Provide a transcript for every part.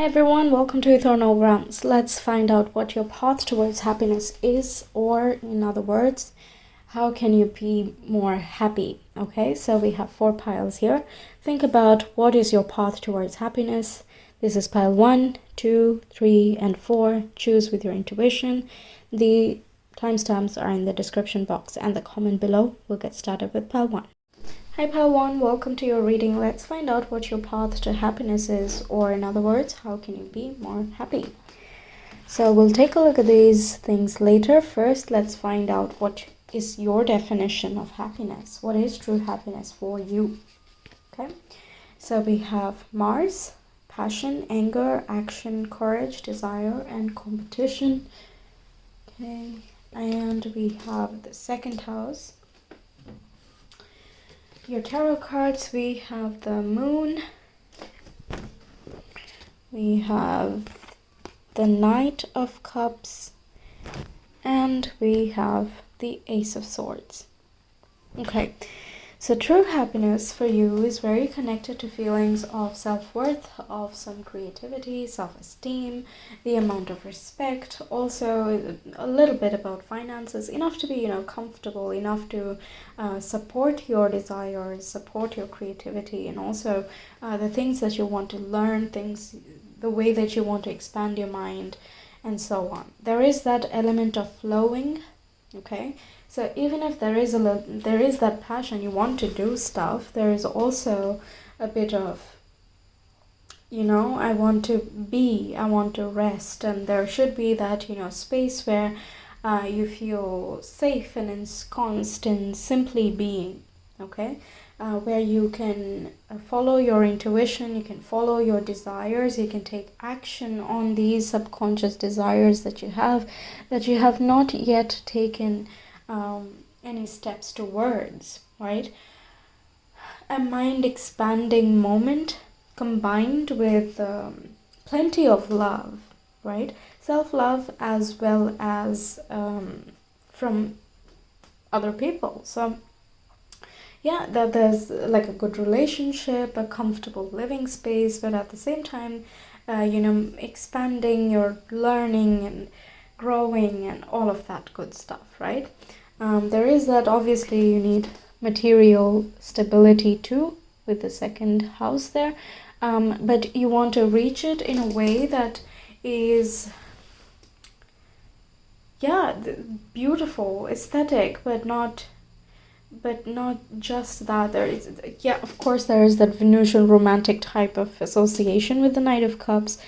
Hi everyone, welcome to Ethernal Realms. Let's find out what your path towards happiness is, or in other words, how can you be more happy? Okay, so we have 4 piles here. Think about what is your path towards happiness. This is pile 1, 2, 3, and 4. Choose with your intuition. The timestamps are in the description box and the comment below. We'll get started with pile 1. Hi Pile 1, welcome to your reading. Let's find out what your path to happiness is, or in other words, how can you be more happy? So we'll take a look at these things later. First, let's find out what is your definition of happiness. What is true happiness for you? Okay, so we have Mars, passion, anger, action, courage, desire, and competition. Okay, and we have the second house. Your tarot cards, we have the Moon, we have the Knight of Cups, and we have the Ace of Swords. Okay, so true happiness for you is very connected to feelings of self-worth, of some creativity, self-esteem, the amount of respect, also a little bit about finances, enough to be, comfortable, enough to support your desires, support your creativity, and also the things that you want to learn, the way that you want to expand your mind, and so on. There is that element of flowing, okay? So even if there is that passion, you want to do stuff, there is also a bit of, I want to rest, and there should be that, space where you feel safe and ensconced in simply being, okay? Where you can follow your intuition, you can follow your desires, you can take action on these subconscious desires that you have not yet taken any steps towards, right? A mind expanding moment combined with plenty of love, right? Self-love as well as from other people. So yeah, that there's like a good relationship, a comfortable living space, but at the same time, expanding your learning and growing and all of that good stuff, right? There is that, obviously you need material stability too with the second house there, but you want to reach it in a way that is beautiful, aesthetic, but not just that. There is, of course there is that Venusian romantic type of association with the Knight of Cups,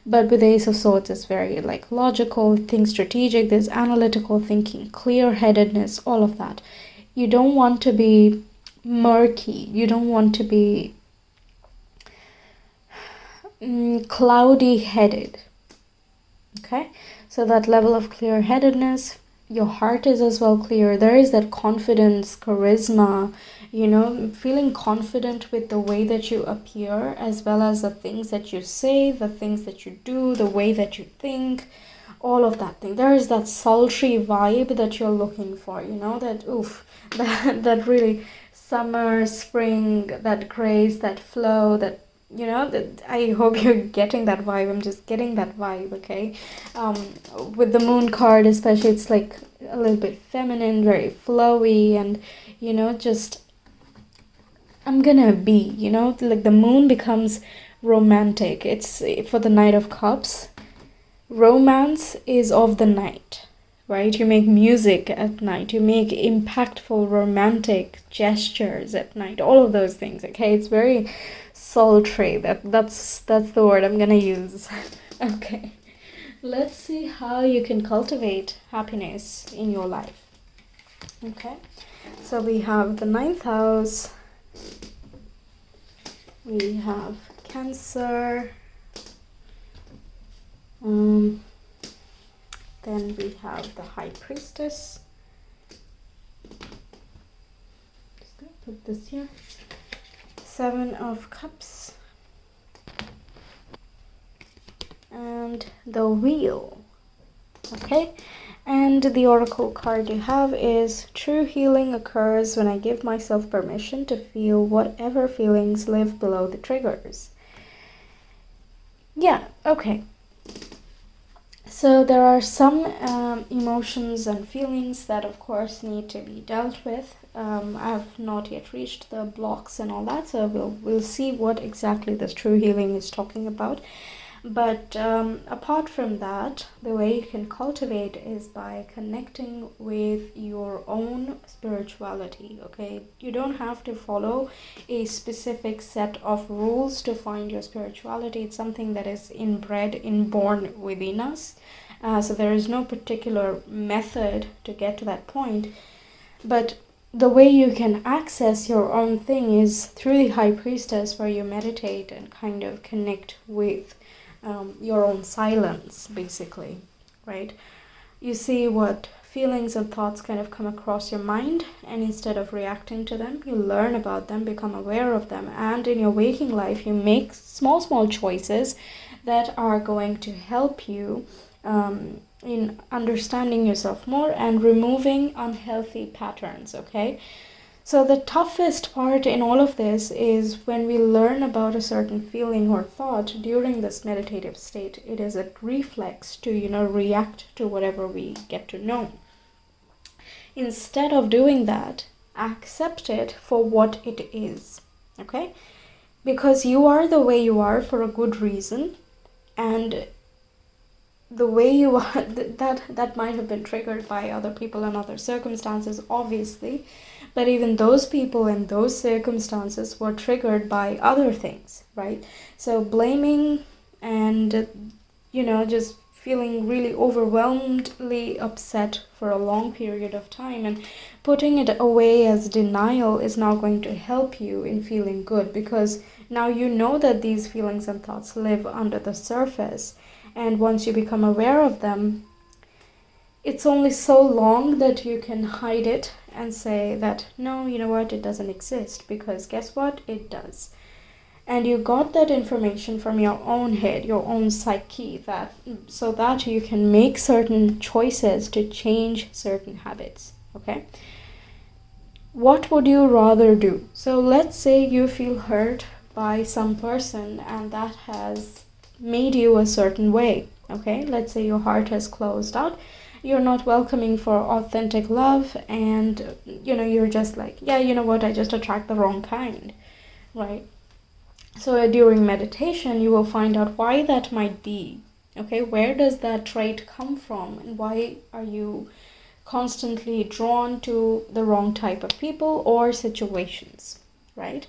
but with the Ace of Swords it's very like logical, think strategic, there's analytical thinking, clear-headedness, all of that. You don't want to be murky, you don't want to be cloudy-headed, okay? So that level of clear-headedness, your heart is as well clear. There is that confidence, charisma, feeling confident with the way that you appear, as well as the things that you say, the things that you do, the way that you think, all of that thing. There is that sultry vibe that you're looking for, that really summer, spring, that grace, that flow, that I hope you're getting that vibe. I'm just getting that vibe, okay? With the Moon card especially, it's like a little bit feminine, very flowy, and just I'm gonna be, like the Moon becomes romantic. It's for the Knight of Cups. Romance is of the night, right? You make music at night, you make impactful romantic gestures at night, all of those things, okay? It's very sultry. That's the word I'm gonna use. Okay, let's see how you can cultivate happiness in your life. Okay, so we have the 9th house, we have Cancer, then we have the High Priestess. Just gonna put this here. 7 of Cups, and the Wheel. Okay, and the Oracle card you have is true healing occurs when I give myself permission to feel whatever feelings live below the triggers. Yeah, okay. So there are some emotions and feelings that of course need to be dealt with. I have not yet reached the blocks and all that, so we'll see what exactly this true healing is talking about. But apart from that, the way you can cultivate is by connecting with your own spirituality, okay? You don't have to follow a specific set of rules to find your spirituality. It's something that is inborn within us. So there is no particular method to get to that point. But the way you can access your own thing is through the High Priestess, where you meditate and kind of connect with your own silence, basically, right? You see what feelings and thoughts kind of come across your mind, and instead of reacting to them, you learn about them, become aware of them, and in your waking life, you make small choices that are going to help you in understanding yourself more and removing unhealthy patterns, okay? So the toughest part in all of this is when we learn about a certain feeling or thought during this meditative state. It is a reflex to, react to whatever we get to know. Instead of doing that, accept it for what it is, okay? Because you are the way you are for a good reason, and the way you are, that might have been triggered by other people and other circumstances, obviously, but even those people and those circumstances were triggered by other things, right? So blaming and just feeling really overwhelmedly upset for a long period of time and putting it away as denial is not going to help you in feeling good, because now you know that these feelings and thoughts live under the surface. And once you become aware of them, it's only so long that you can hide it and say that, no, you know what, it doesn't exist, because guess what? It does. And you got that information from your own head, your own psyche, so that you can make certain choices to change certain habits, okay? What would you rather do? So let's say you feel hurt by some person and that has made you a certain way, okay? Let's say your heart has closed out, you're not welcoming for authentic love, and you're just like, yeah, you know what, I just attract the wrong kind, right? So during meditation you will find out why that might be, okay? Where does that trait come from, and why are you constantly drawn to the wrong type of people or situations, right?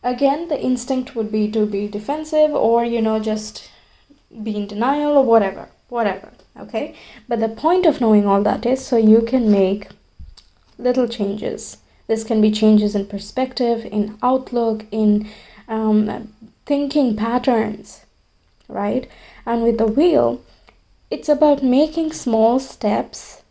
Again, the instinct would be to be defensive or, just be in denial or whatever, okay? But the point of knowing all that is so you can make little changes. This can be changes in perspective, in outlook, in thinking patterns, right? And with the wheel, it's about making small steps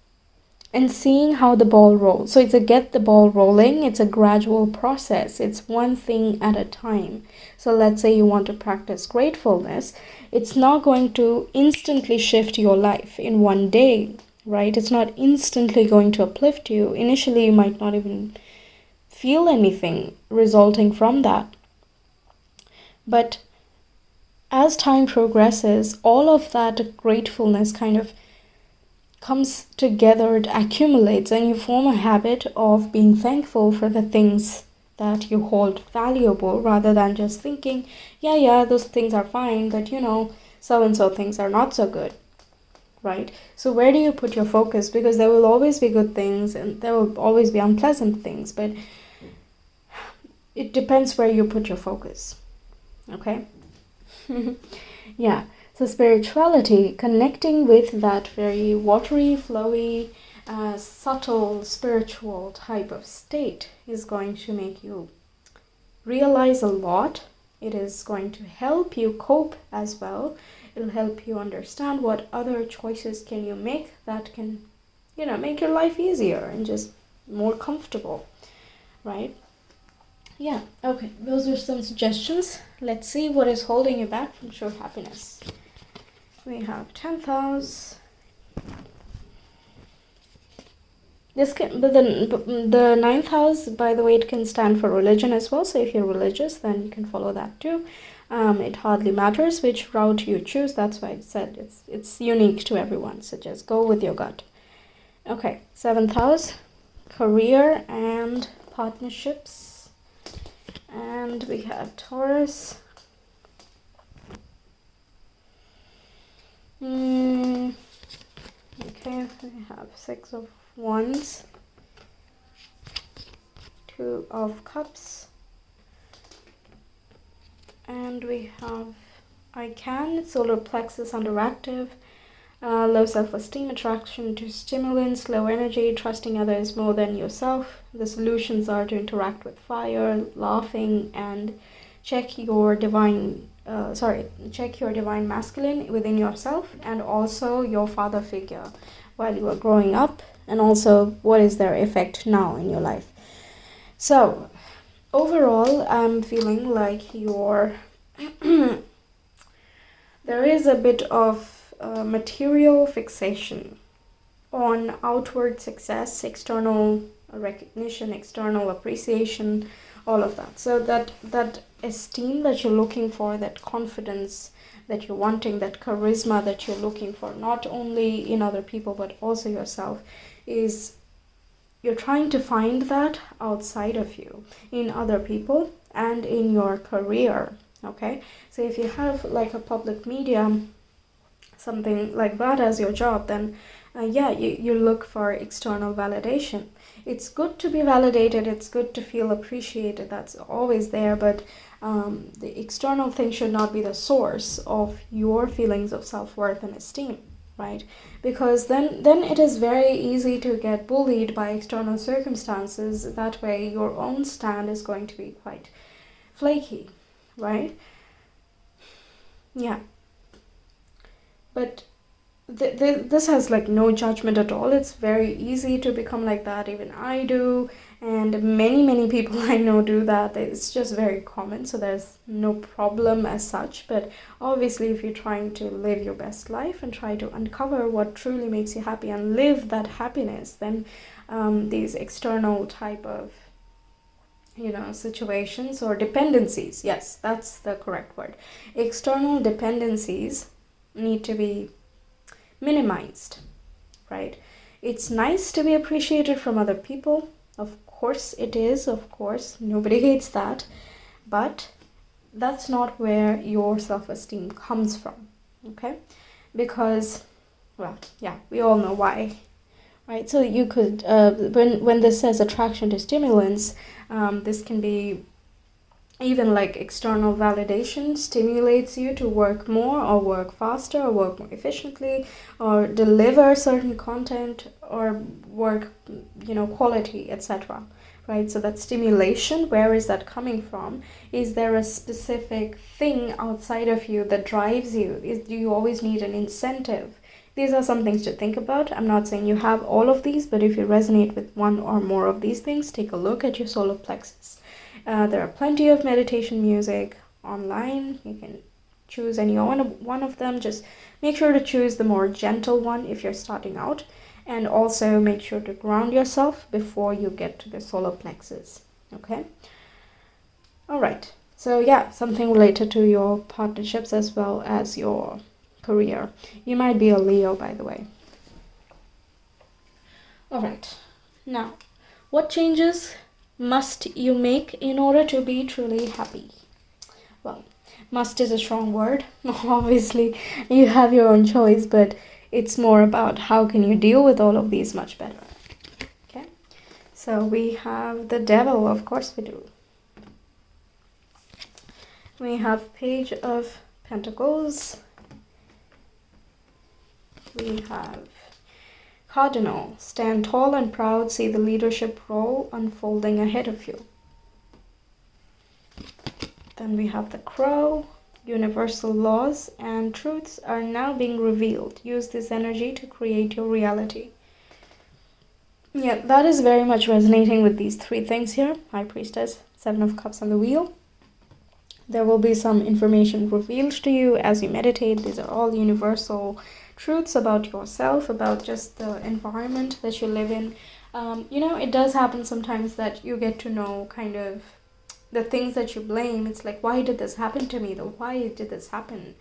and seeing how the ball rolls. So it's a get the ball rolling. It's a gradual process. It's one thing at a time. So let's say you want to practice gratefulness. It's not going to instantly shift your life in one day, right? It's not instantly going to uplift you. Initially, you might not even feel anything resulting from that. But as time progresses, all of that gratefulness kind of comes together, it accumulates, and you form a habit of being thankful for the things that you hold valuable, rather than just thinking, yeah, those things are fine, but so and so things are not so good, right? So where do you put your focus? Because there will always be good things and there will always be unpleasant things, but it depends where you put your focus, okay? Yeah. So spirituality, connecting with that very watery, flowy, subtle, spiritual type of state is going to make you realize a lot. It is going to help you cope as well. It'll help you understand what other choices can you make that can, make your life easier and just more comfortable, right? Yeah, okay, those are some suggestions. Let's see what is holding you back from true happiness. We have 10th house. But the 9th house, by the way, it can stand for religion as well. So if you're religious, then you can follow that too. It hardly matters which route you choose. That's why I said it's unique to everyone. So just go with your gut. Okay, 7th house, career and partnerships. And we have Taurus. Okay, we have 6 of Wands, 2 of Cups, and we have I can, solar plexus underactive, low self-esteem, attraction to stimulants, low energy, trusting others more than yourself. The solutions are to interact with fire, laughing, and check your divine masculine within yourself, and also your father figure while you are growing up, and also what is their effect now in your life. So overall, I'm feeling like there is a bit of material fixation on outward success, external recognition, external appreciation, all of that. So that esteem that you're looking for, that confidence that you're wanting, that charisma that you're looking for, not only in other people but also yourself, is you're trying to find that outside of you, in other people and in your career. Okay, so if you have like a public media, something like that as your job, then you look for external validation. It's good to be validated, it's good to feel appreciated, that's always there, but the external thing should not be the source of your feelings of self-worth and esteem, right? Because then it is very easy to get bullied by external circumstances. That way your own stand is going to be quite flaky, right? Yeah, but this has like no judgment at all. It's very easy to become like that. Even I do, and many people I know do that. It's just very common, so there's no problem as such. But obviously, if you're trying to live your best life and try to uncover what truly makes you happy and live that happiness, then these external type of situations or dependencies, yes, that's the correct word, external dependencies need to be minimized, right? It's nice to be appreciated from other people, of course it is, of course, nobody hates that, but that's not where your self-esteem comes from, okay? Because, well, yeah, we all know why, right? So you could, when this says attraction to stimulants, this can be even like external validation stimulates you to work more or work faster or work more efficiently or deliver certain content or work, quality, etc. Right? So that stimulation, where is that coming from? Is there a specific thing outside of you that drives you? Do you always need an incentive? These are some things to think about. I'm not saying you have all of these, but if you resonate with one or more of these things, take a look at your solar plexus. There are plenty of meditation music online. You can choose any one of them. Just make sure to choose the more gentle one if you're starting out. And also make sure to ground yourself before you get to the solar plexus. Okay? All right. So yeah, something related to your partnerships as well as your career. You might be a Leo, by the way. All right. Now, what changes must you make in order to be truly happy? Well, must is a strong word. Obviously, you have your own choice, but it's more about how can you deal with all of these much better. Okay, so we have the devil, of course we do. We have Page of Pentacles. We have Cardinal, stand tall and proud, see the leadership role unfolding ahead of you. Then we have the Crow, universal laws and truths are now being revealed. Use this energy to create your reality. Yeah, that is very much resonating with these three things here. High Priestess, 7 of Cups on the wheel. There will be some information revealed to you as you meditate. These are all universal truths about yourself, about just the environment that you live in. It does happen sometimes that you get to know kind of the things that you blame, it's like, why did this happen to me? Why did this happen?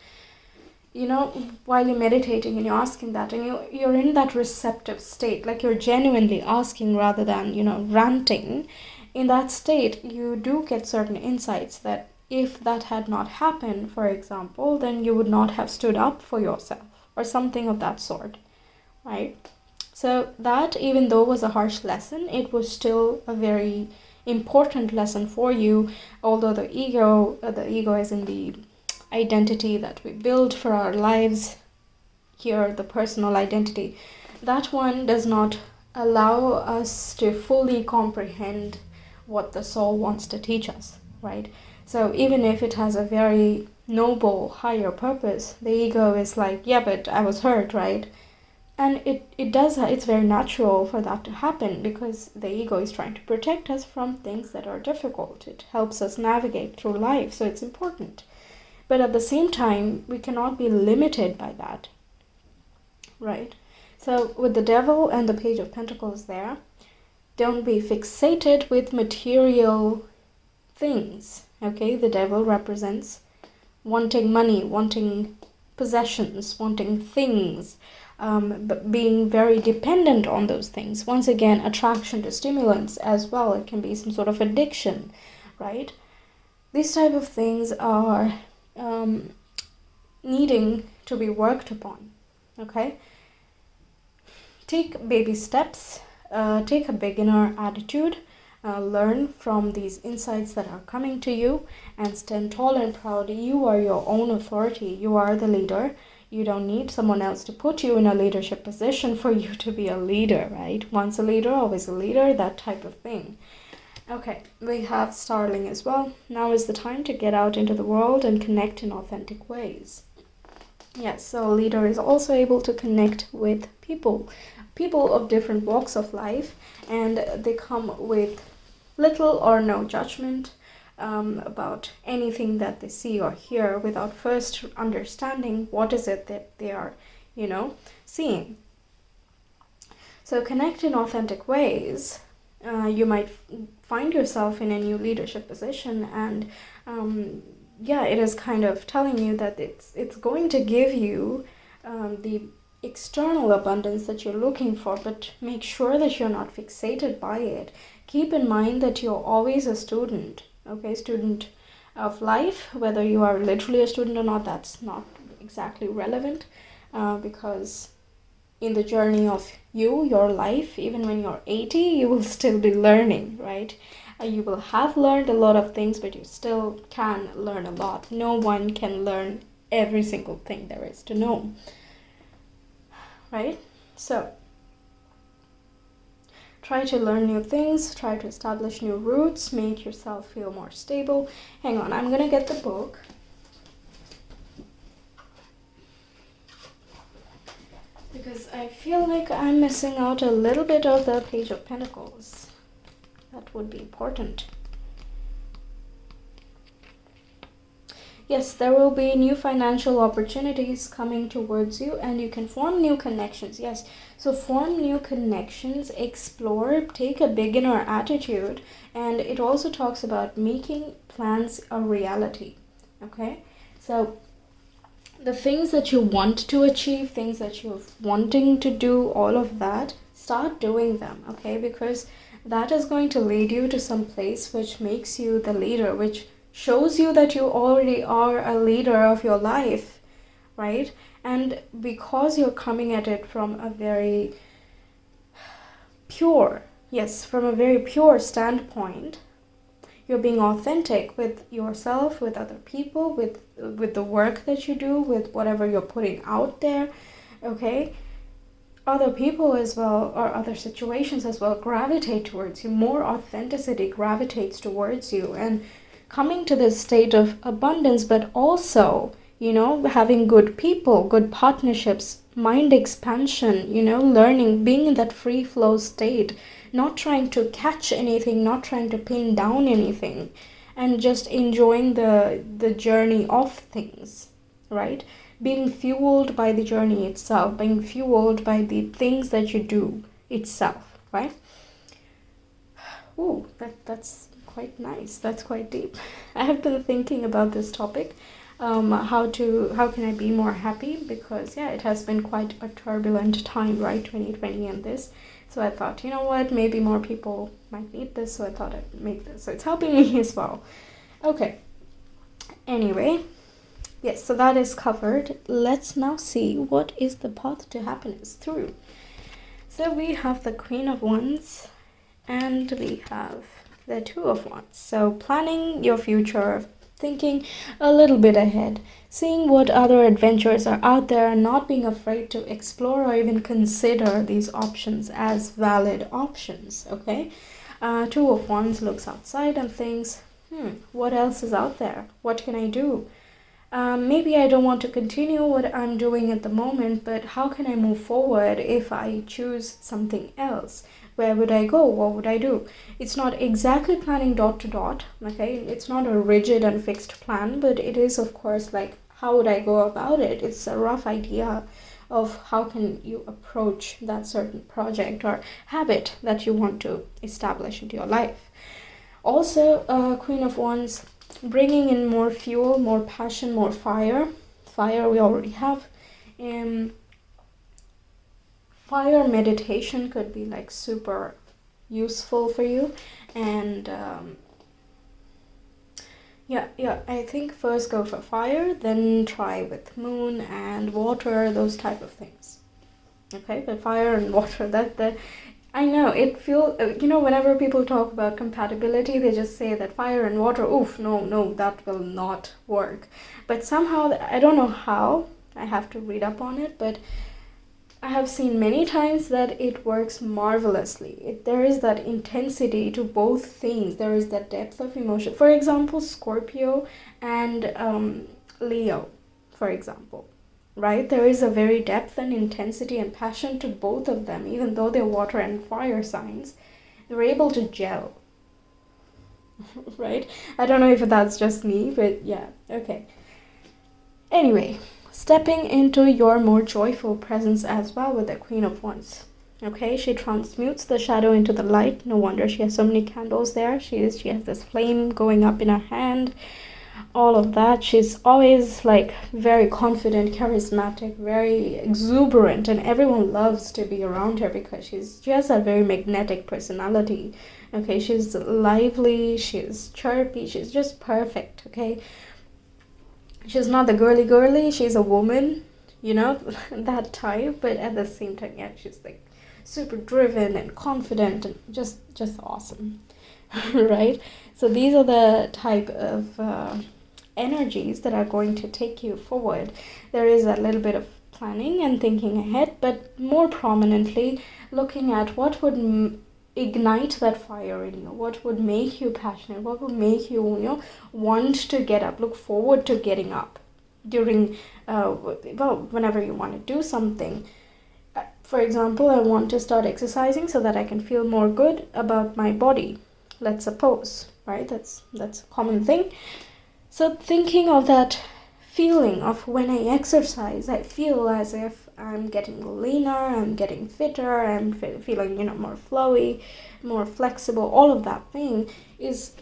You know, while you're meditating and you're asking that, and you're in that receptive state, like you're genuinely asking rather than, ranting. In that state, you do get certain insights that if that had not happened, for example, then you would not have stood up for yourself or something of that sort, right? So that, even though it was a harsh lesson, it was still a very important lesson for you, although the ego is in the identity that we build for our lives here, the personal identity, that one does not allow us to fully comprehend what the soul wants to teach us, right? So even if it has a very noble higher purpose, the ego is like, yeah, but I was hurt, right? And it's very natural for that to happen, because the ego is trying to protect us from things that are difficult. It helps us navigate through life, so it's important. But at the same time, we cannot be limited by that, right? So with the devil and the Page of Pentacles there, don't be fixated with material things, okay? The devil represents wanting money, wanting possessions, wanting things, but being very dependent on those things. Once again, attraction to stimulants as well. It can be some sort of addiction, right? These type of things are needing to be worked upon, okay? Take baby steps, take a beginner attitude, learn from these insights that are coming to you, and stand tall and proud. You are your own authority. You are the leader. You don't need someone else to put you in a leadership position for you to be a leader, right? Once a leader, always a leader, that type of thing. Okay, we have Starling as well. Now is the time to get out into the world and connect in authentic ways. Yes, so a leader is also able to connect with people of different walks of life, and they come with little or no judgment about anything that they see or hear, without first understanding what is it that they are, seeing. So connect in authentic ways. You might find yourself in a new leadership position, and it is kind of telling you that it's going to give you the external abundance that you're looking for, but make sure that you're not fixated by it. Keep in mind that you're always a student, okay? Student of life. Whether you are literally a student or not, that's not exactly relevant, because in the journey of your life, even when you're 80, you will still be learning, right? You will have learned a lot of things, but you still can learn a lot. No one can learn every single thing there is to know, right? So try to learn new things, try to establish new roots, make yourself feel more stable. Hang on, I'm gonna get the book. Because I feel like I'm missing out a little bit of the Page of Pentacles. That would be important. Yes, there will be new financial opportunities coming towards you, and you can form new connections. Yes, so form new connections, explore, take a beginner attitude, and it also talks about making plans a reality, okay? So the things that you want to achieve, things that you're wanting to do, all of that, start doing them, okay? Because that is going to lead you to some place which makes you the leader, which shows you that you already are a leader of your life, right? And because you're coming at it from a very pure, from a very pure standpoint, you're being authentic with yourself, with other people, with the work that you do, with whatever you're putting out there, okay? Other people as well, or other situations as well, gravitate towards you. More authenticity gravitates towards you, and coming to this state of abundance, but also, having good people, good partnerships, mind expansion, learning, being in that free flow state, not trying to catch anything, not trying to pin down anything, and just enjoying the journey of things, right? Being fueled by the journey itself, being fueled by the things that you do itself, right? Ooh, that's quite nice. That's quite deep. I have been thinking about this topic. How can I be more happy? Because yeah, it has been quite a turbulent time, right? 2020 and this. So I thought, you know what, maybe more people might need this, so I thought I'd make this. So it's helping me as well. Okay. Anyway, yes, so that is covered. Let's now see what is the path to happiness through. So we have the Queen of Wands and we have the Two of Wands. So planning your future, thinking a little bit ahead, seeing what other adventures are out there, and not being afraid to explore or even consider these options as valid options. Okay, Two of Wands looks outside and thinks, what else is out there? What can I do? Maybe I don't want to continue what I'm doing at the moment, but how can I move forward if I choose something else? Where would I go? What would I do? It's not exactly planning dot to dot, okay? It's not a rigid and fixed plan, but it is, of course, like, how would I go about it? It's a rough idea of how can you approach that certain project or habit that you want to establish into your life. Also, Queen of Wands, bringing in more fuel, more passion, more fire. Fire we already have. Fire meditation could be like super useful for you. And yeah, I think first go for fire, then try with moon and water, those type of things. Okay, but fire and water, that I know it feels, whenever people talk about compatibility, they just say that fire and water, oof, no, that will not work. But somehow, I don't know how, I have to read up on it, but I have seen many times that it works marvelously. There is that intensity to both things. There is that depth of emotion. For example, Scorpio and Leo, for example. Right? There is a very depth and intensity and passion to both of them, even though they're water and fire signs. They're able to gel. Right? I don't know if that's just me, but yeah, okay. Anyway, stepping into your more joyful presence as well with the Queen of Wands. Okay, she transmutes the shadow into the light. No wonder she has so many candles there. She has this flame going up in her hand. All of that. She's always like very confident, charismatic, very exuberant, and everyone loves to be around her because she has a very magnetic personality. Okay, she's lively, she's chirpy, she's just perfect. Okay, she's not the girly, she's a woman, that type, but at the same time, yeah, she's like super driven and confident and just awesome. Right? So these are the type of energies that are going to take you forward. There is a little bit of planning and thinking ahead, but more prominently looking at what would ignite that fire in you, what would make you passionate, what would make you, want to get up, look forward to getting up during, whenever you want to do something. For example, I want to start exercising so that I can feel more good about my body. Let's suppose, right? That's a common thing. So thinking of that feeling of when I exercise, I feel as if I'm getting leaner, I'm getting fitter, I'm feeling, more flowy, more flexible. All of that thing is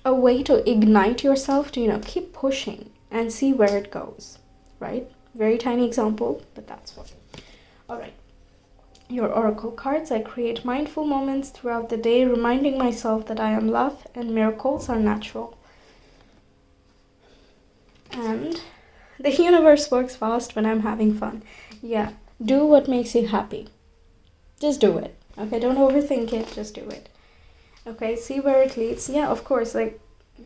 a way to ignite yourself to, keep pushing and see where it goes, right? Very tiny example, but that's what. All right. Your oracle cards. I create mindful moments throughout the day, reminding myself that I am love and miracles are natural. And the universe works fast when I'm having fun. Yeah, do what makes you happy. Just do it. Okay, don't overthink it, just do it. Okay, see where it leads. Yeah, of course, like,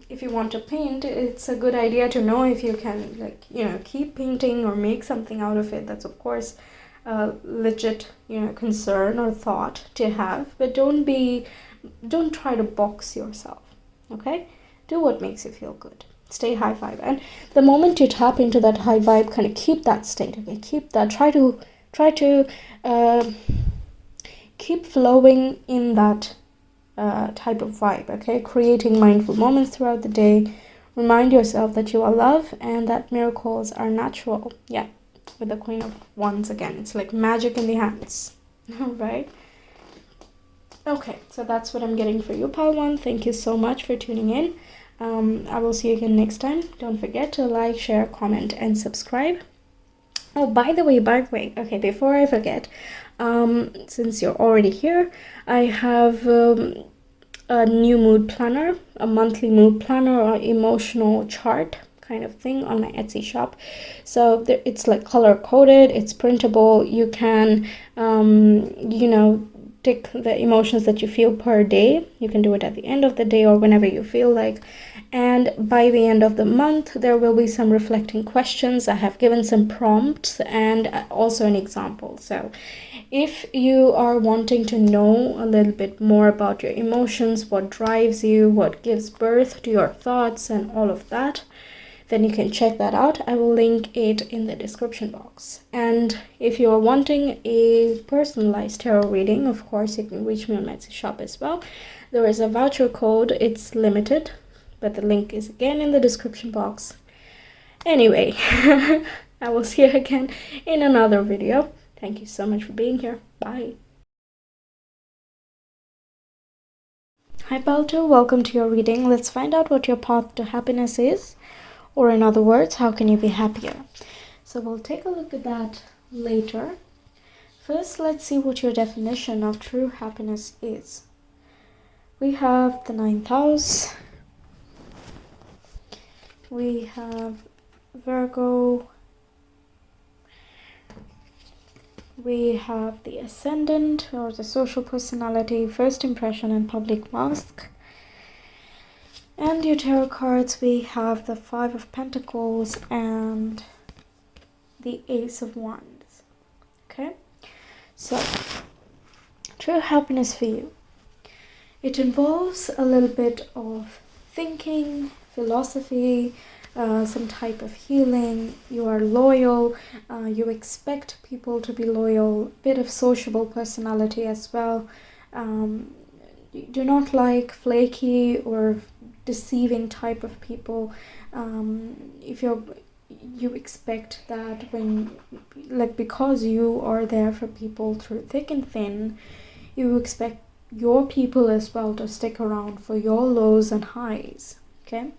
if you want to paint, it's a good idea to know if you can, keep painting or make something out of it. That's, of course, a legit, concern or thought to have. But don't try to box yourself, okay? Do what makes you feel good. Stay high vibe, and the moment you tap into that high vibe, kind of keep that state. Okay, keep that. Try to keep flowing in that type of vibe. Okay, creating mindful moments throughout the day. Remind yourself that you are love and that miracles are natural. Yeah, with the Queen of Wands again, it's like magic in the hands, right? Okay, so that's what I'm getting for you, pile one. Thank you so much for tuning in. I will see you again next time. Don't forget to like, share, comment, and subscribe. Oh, by the way, okay, before I forget, since you're already here, I have a new mood planner, a monthly mood planner or emotional chart kind of thing on my Etsy shop. So it's like color coded, it's printable. You can, tick the emotions that you feel per day. You can do it at the end of the day or whenever you feel like. And by the end of the month, there will be some reflecting questions. I have given some prompts and also an example. So if you are wanting to know a little bit more about your emotions, what drives you, what gives birth to your thoughts and all of that, then you can check that out. I will link it in the description box. And if you are wanting a personalized tarot reading, of course, you can reach me on my Etsy shop as well. There is a voucher code. It's limited, but the link is again in the description box. Anyway, I will see you again in another video. Thank you so much for being here. Bye. Hi Balto, welcome to your reading. Let's find out what your path to happiness is. Or in other words, how can you be happier? So we'll take a look at that later. First, let's see what your definition of true happiness is. We have the 9th house. We have Virgo. We have the ascendant or the social personality, first impression and public mask. And your tarot cards, we have the 5 of Pentacles and the Ace of Wands. Okay, so true happiness for you. It involves a little bit of thinking, philosophy, some type of healing. You are loyal. You expect people to be loyal. A bit of sociable personality as well. You do not like flaky or deceiving type of people. If you expect that because you are there for people through thick and thin, you expect your people as well to stick around for your lows and highs. Okay,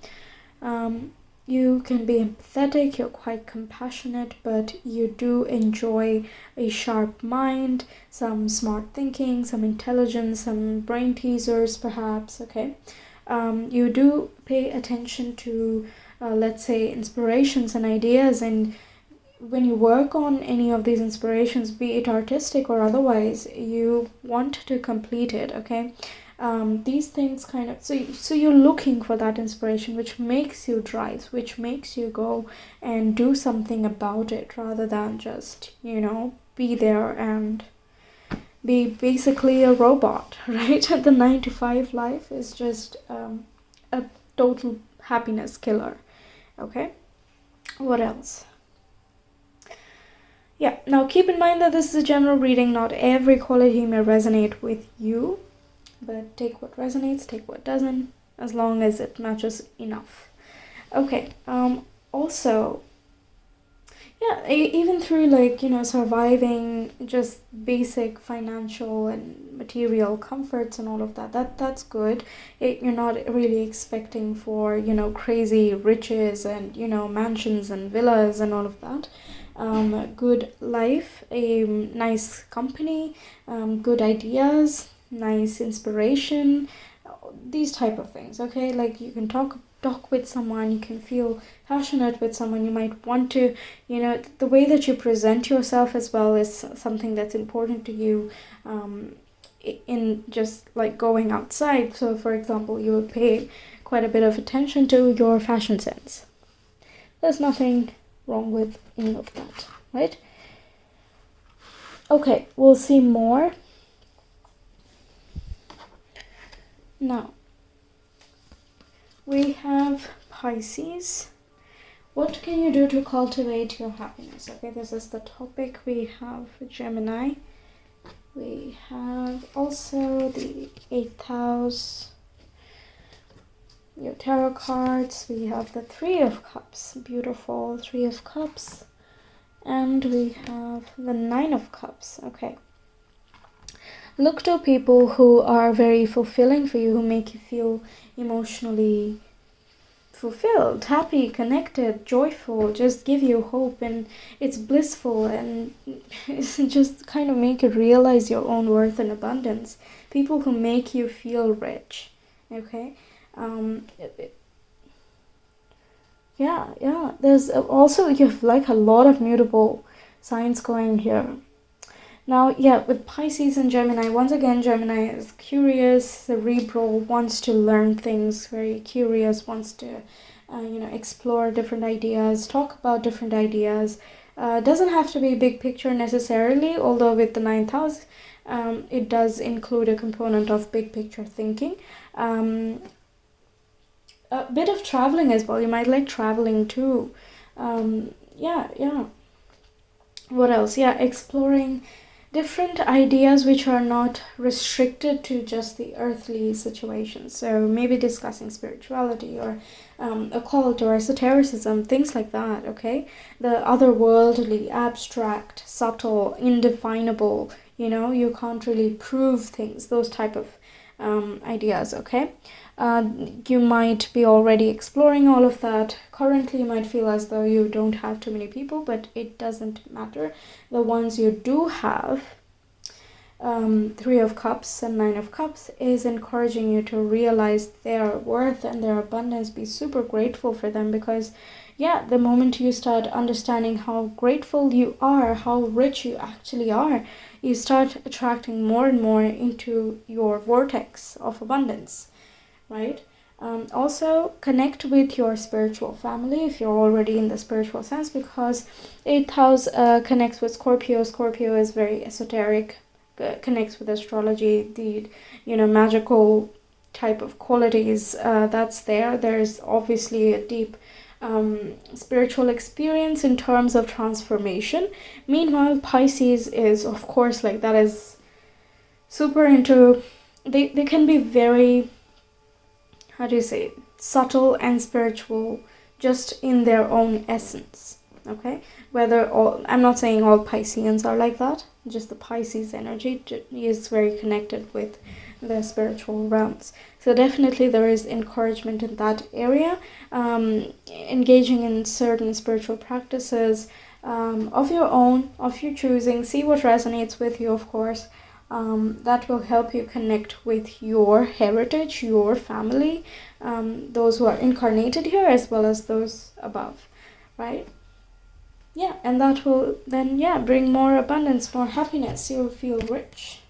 you can be empathetic, you're quite compassionate, but you do enjoy a sharp mind, some smart thinking, some intelligence, some brain teasers perhaps. Okay, you do pay attention to let's say inspirations and ideas, and when you work on any of these inspirations, be it artistic or otherwise, you want to complete it. Okay, these things kind of, so you're looking for that inspiration which makes you drive, which makes you go and do something about it, rather than just be there and be basically a robot, right? The 9 to 5 life is just a total happiness killer. Okay, what else? Yeah, now keep in mind that this is a general reading. Not every quality may resonate with you, but take what resonates, take what doesn't, as long as it matches enough. Okay, also, yeah, even through surviving just basic financial and material comforts and all of that's good. You're not really expecting for crazy riches and mansions and villas and all of that. Good life, a nice company, good ideas, nice inspiration, these type of things. Okay, like you can talk with someone, you can feel passionate with someone, you might want to, the way that you present yourself as well is something that's important to you, in just like going outside. So for example, you would pay quite a bit of attention to your fashion sense. There's nothing wrong with any of that, right? Okay, we'll see more now. We have Pisces. What can you do to cultivate your happiness? Okay, this is the topic. We have Gemini. We have also the 8th house. Your tarot cards. We have the 3 of Cups. Beautiful 3 of Cups. And we have the 9 of Cups. Okay. Look to people who are very fulfilling for you, who make you feel emotionally fulfilled, happy, connected, joyful, just give you hope, and it's blissful, and it's just kind of make you realize your own worth and abundance. People who make you feel rich, okay? Yeah, there's also, you have like a lot of mutable signs going here. Now, yeah, with Pisces and Gemini, once again, Gemini is curious, cerebral, wants to learn things, very curious, wants to, explore different ideas, talk about different ideas. Doesn't have to be big picture necessarily, although with the 9th house, it does include a component of big picture thinking. A bit of traveling as well. You might like traveling too. Yeah. What else? Yeah, exploring different ideas which are not restricted to just the earthly situation. So maybe discussing spirituality or occult or esotericism, things like that, okay? The otherworldly, abstract, subtle, indefinable, you can't really prove things, those type of ideas, okay? You might be already exploring all of that. Currently, you might feel as though you don't have too many people, but it doesn't matter. The ones you do have, 3 of Cups and 9 of Cups, is encouraging you to realize their worth and their abundance. Be super grateful for them, because yeah, the moment you start understanding how grateful you are, how rich you actually are, you start attracting more and more into your vortex of abundance, right? Also, connect with your spiritual family if you're already in the spiritual sense, because 8th house connects with Scorpio. Scorpio is very esoteric, connects with astrology, the magical type of qualities that's there. There's obviously a deep spiritual experience in terms of transformation. Meanwhile, Pisces is, of course, like that is super into, they can be very, how do you say it, subtle and spiritual just in their own essence, okay? Whether all, I'm not saying all Pisceans are like that, just the Pisces energy is very connected with the spiritual realms. So definitely there is encouragement in that area, engaging in certain spiritual practices of your own, of your choosing. See what resonates with you, of course. That will help you connect with your heritage, your family, those who are incarnated here as well as those above, right? Yeah, and that will then, bring more abundance, more happiness. You'll feel rich.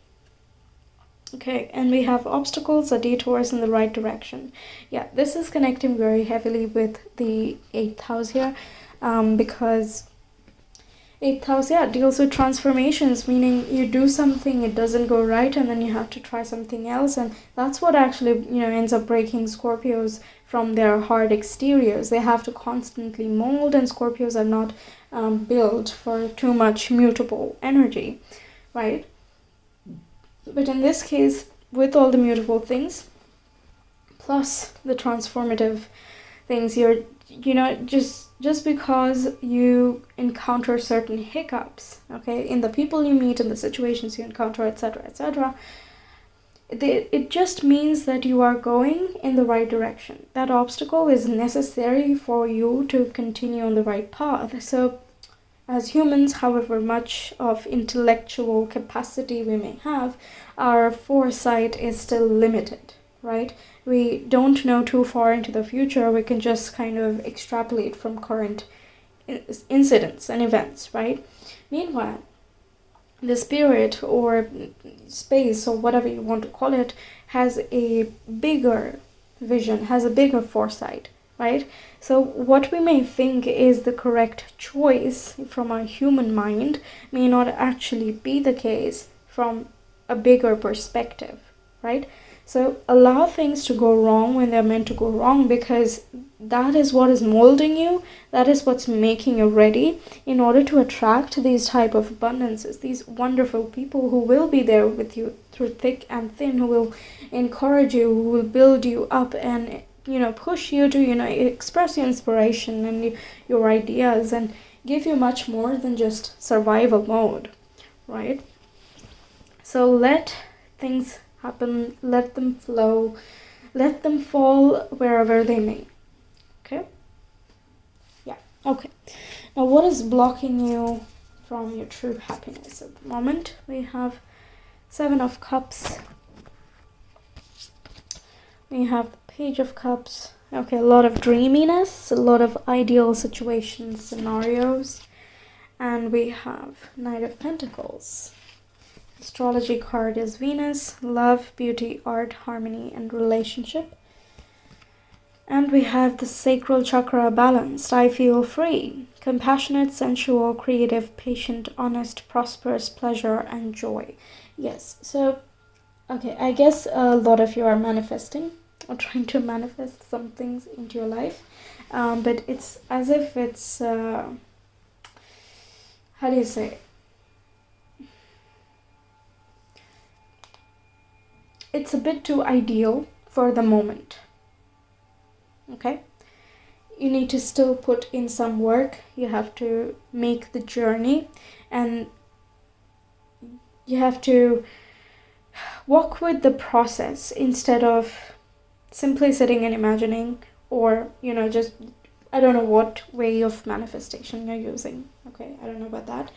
Okay, and we have obstacles or detours in the right direction. Yeah, this is connecting very heavily with the 8th house here, because 8th house, deals with transformations, meaning you do something, it doesn't go right, and then you have to try something else, and that's what actually, ends up breaking Scorpios from their hard exteriors. They have to constantly mold, and Scorpios are not built for too much mutable energy, right? But in this case, with all the mutable things, plus the transformative things, you're, just because you encounter certain hiccups, okay, in the people you meet, in the situations you encounter, etc., it just means that you are going in the right direction. That obstacle is necessary for you to continue on the right path. So as humans, however much of intellectual capacity we may have, our foresight is still limited, right? We don't know too far into the future. We can just kind of extrapolate from current incidents and events, right? Meanwhile, the spirit or space or whatever you want to call it has a bigger vision, has a bigger foresight, right? So what we may think is the correct choice from our human mind may not actually be the case from a bigger perspective, right? So allow things to go wrong when they're meant to go wrong, because that is what is molding you. That is what's making you ready in order to attract these type of abundances, these wonderful people who will be there with you through thick and thin, who will encourage you, who will build you up and, push you to, express your inspiration and your ideas and give you much more than just survival mode, right? So let things happen, let them flow, let them fall wherever they may. Okay? Yeah, okay. Now, what is blocking you from your true happiness at the moment? We have Seven of Cups. We have the Page of Cups. Okay, a lot of dreaminess, a lot of ideal situations, scenarios. And we have Knight of Pentacles. Astrology card is Venus, love, beauty, art, harmony, and relationship. And we have the sacral chakra balanced. I feel free. Compassionate, sensual, creative, patient, honest, prosperous, pleasure, and joy. Yes, so, okay, I guess a lot of you are manifesting or trying to manifest some things into your life. But it's as if it's, how do you say? It's a bit too ideal for the moment. Okay? You need to still put in some work. You have to make the journey, and you have to walk with the process instead of simply sitting and imagining, or, you know, just, I don't know what way of manifestation you're using. Okay, I don't know about that.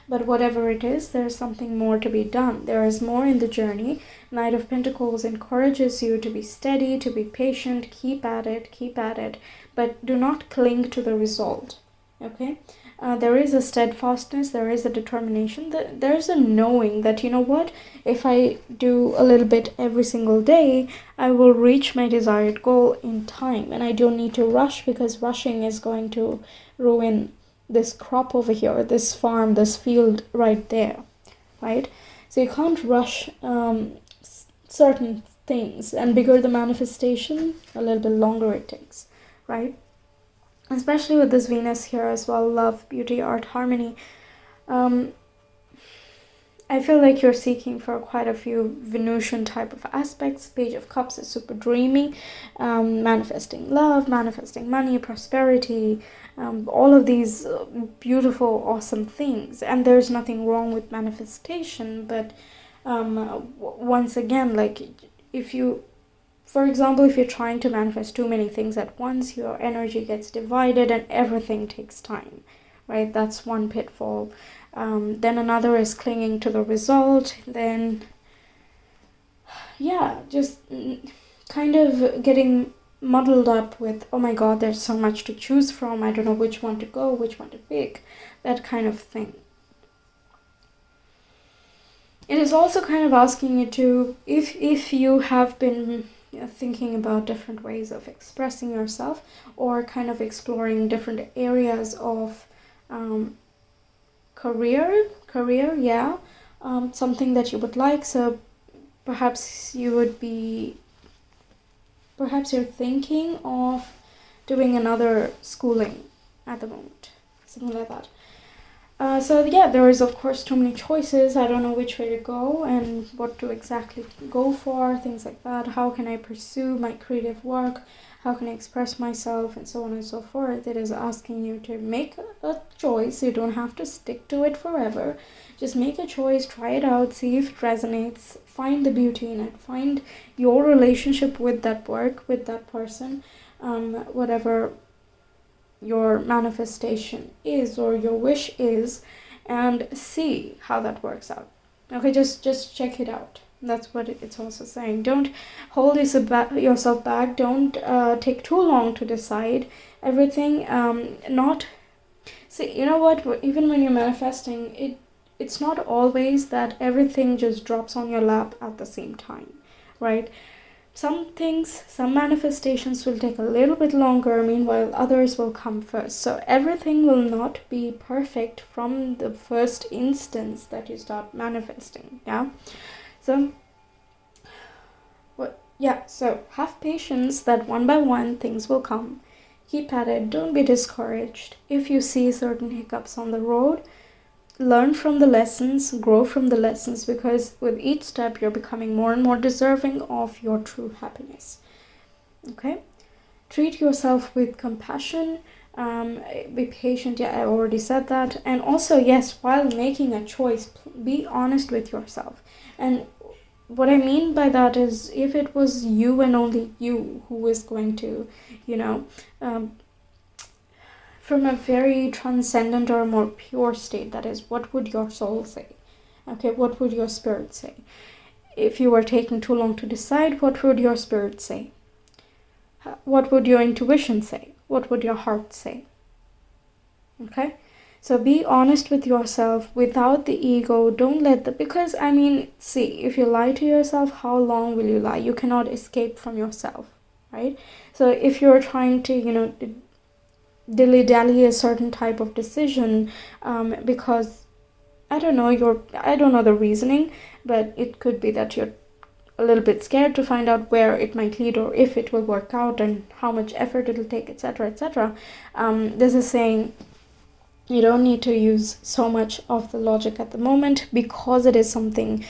But whatever it is, there's something more to be done. There is more in the journey. Knight of Pentacles encourages you to be steady, to be patient, keep at it, but do not cling to the result. Okay? There is a steadfastness, there is a determination, there is a knowing that, you know what, if I do a little bit every single day, I will reach my desired goal in time, and I don't need to rush, because rushing is going to ruin this crop over here, this farm, this field right there, right? So you can't rush certain things, and bigger the manifestation, a little bit longer it takes, right? Especially with this Venus here as well, love, beauty, art, harmony. I feel like you're seeking for quite a few Venusian type of aspects. Page of Cups is super dreamy, manifesting love, manifesting money, prosperity, all of these beautiful, awesome things. And there's nothing wrong with manifestation, but once again, like, if you, for example, if you're trying to manifest too many things at once, your energy gets divided and everything takes time, right? That's one pitfall. Then another is clinging to the result. Then, yeah, just kind of getting muddled up with, oh my god, there's so much to choose from. I don't know which one to go, which one to pick, that kind of thing. It is also kind of asking you to, if you have been thinking about different ways of expressing yourself, or kind of exploring different areas of career, yeah, something that you would like. So perhaps you're thinking of doing another schooling at the moment, something like that. So yeah, there is of course too many choices. I don't know which way to go and what to exactly go for, things like that. How can I pursue my creative work? How can I express myself, and so on and so forth. It is asking you to make a choice. You don't have to stick to it forever. Just make a choice, try it out, see if it resonates, find the beauty in it, find your relationship with that work, with that person, whatever your manifestation is or your wish is, and see how that works out. Okay, just check it out. That's what it's also saying. Don't hold yourself back. Don't take too long to decide everything. See, you know what, even when you're manifesting, it's not always that everything just drops on your lap at the same time, right? Some things, some manifestations will take a little bit longer, meanwhile others will come first. So everything will not be perfect from the first instance that you start manifesting, yeah? So, so have patience that one by one things will come. Keep at it, don't be discouraged. If you see certain hiccups on the road, learn from the lessons, grow from the lessons, because with each step you're becoming more and more deserving of your true happiness. Okay? Treat yourself with compassion, be patient. Yeah, I already said that. And also, yes, while making a choice, be honest with yourself. And what I mean by that is, if it was you and only you who is going to, from a very transcendent or more pure state, that is, what would your soul say? Okay, what would your spirit say? If you were taking too long to decide, what would your spirit say? What would your intuition say? What would your heart say? Okay? So be honest with yourself without the ego. Don't let because see, if you lie to yourself, how long will you lie? You cannot escape from yourself, right? So if you're trying to, dilly-dally a certain type of decision, because I don't know the reasoning, but it could be that you're a little bit scared to find out where it might lead, or if it will work out, and how much effort it'll take, etc., etc. This is saying you don't need to use so much of the logic at the moment, because it is something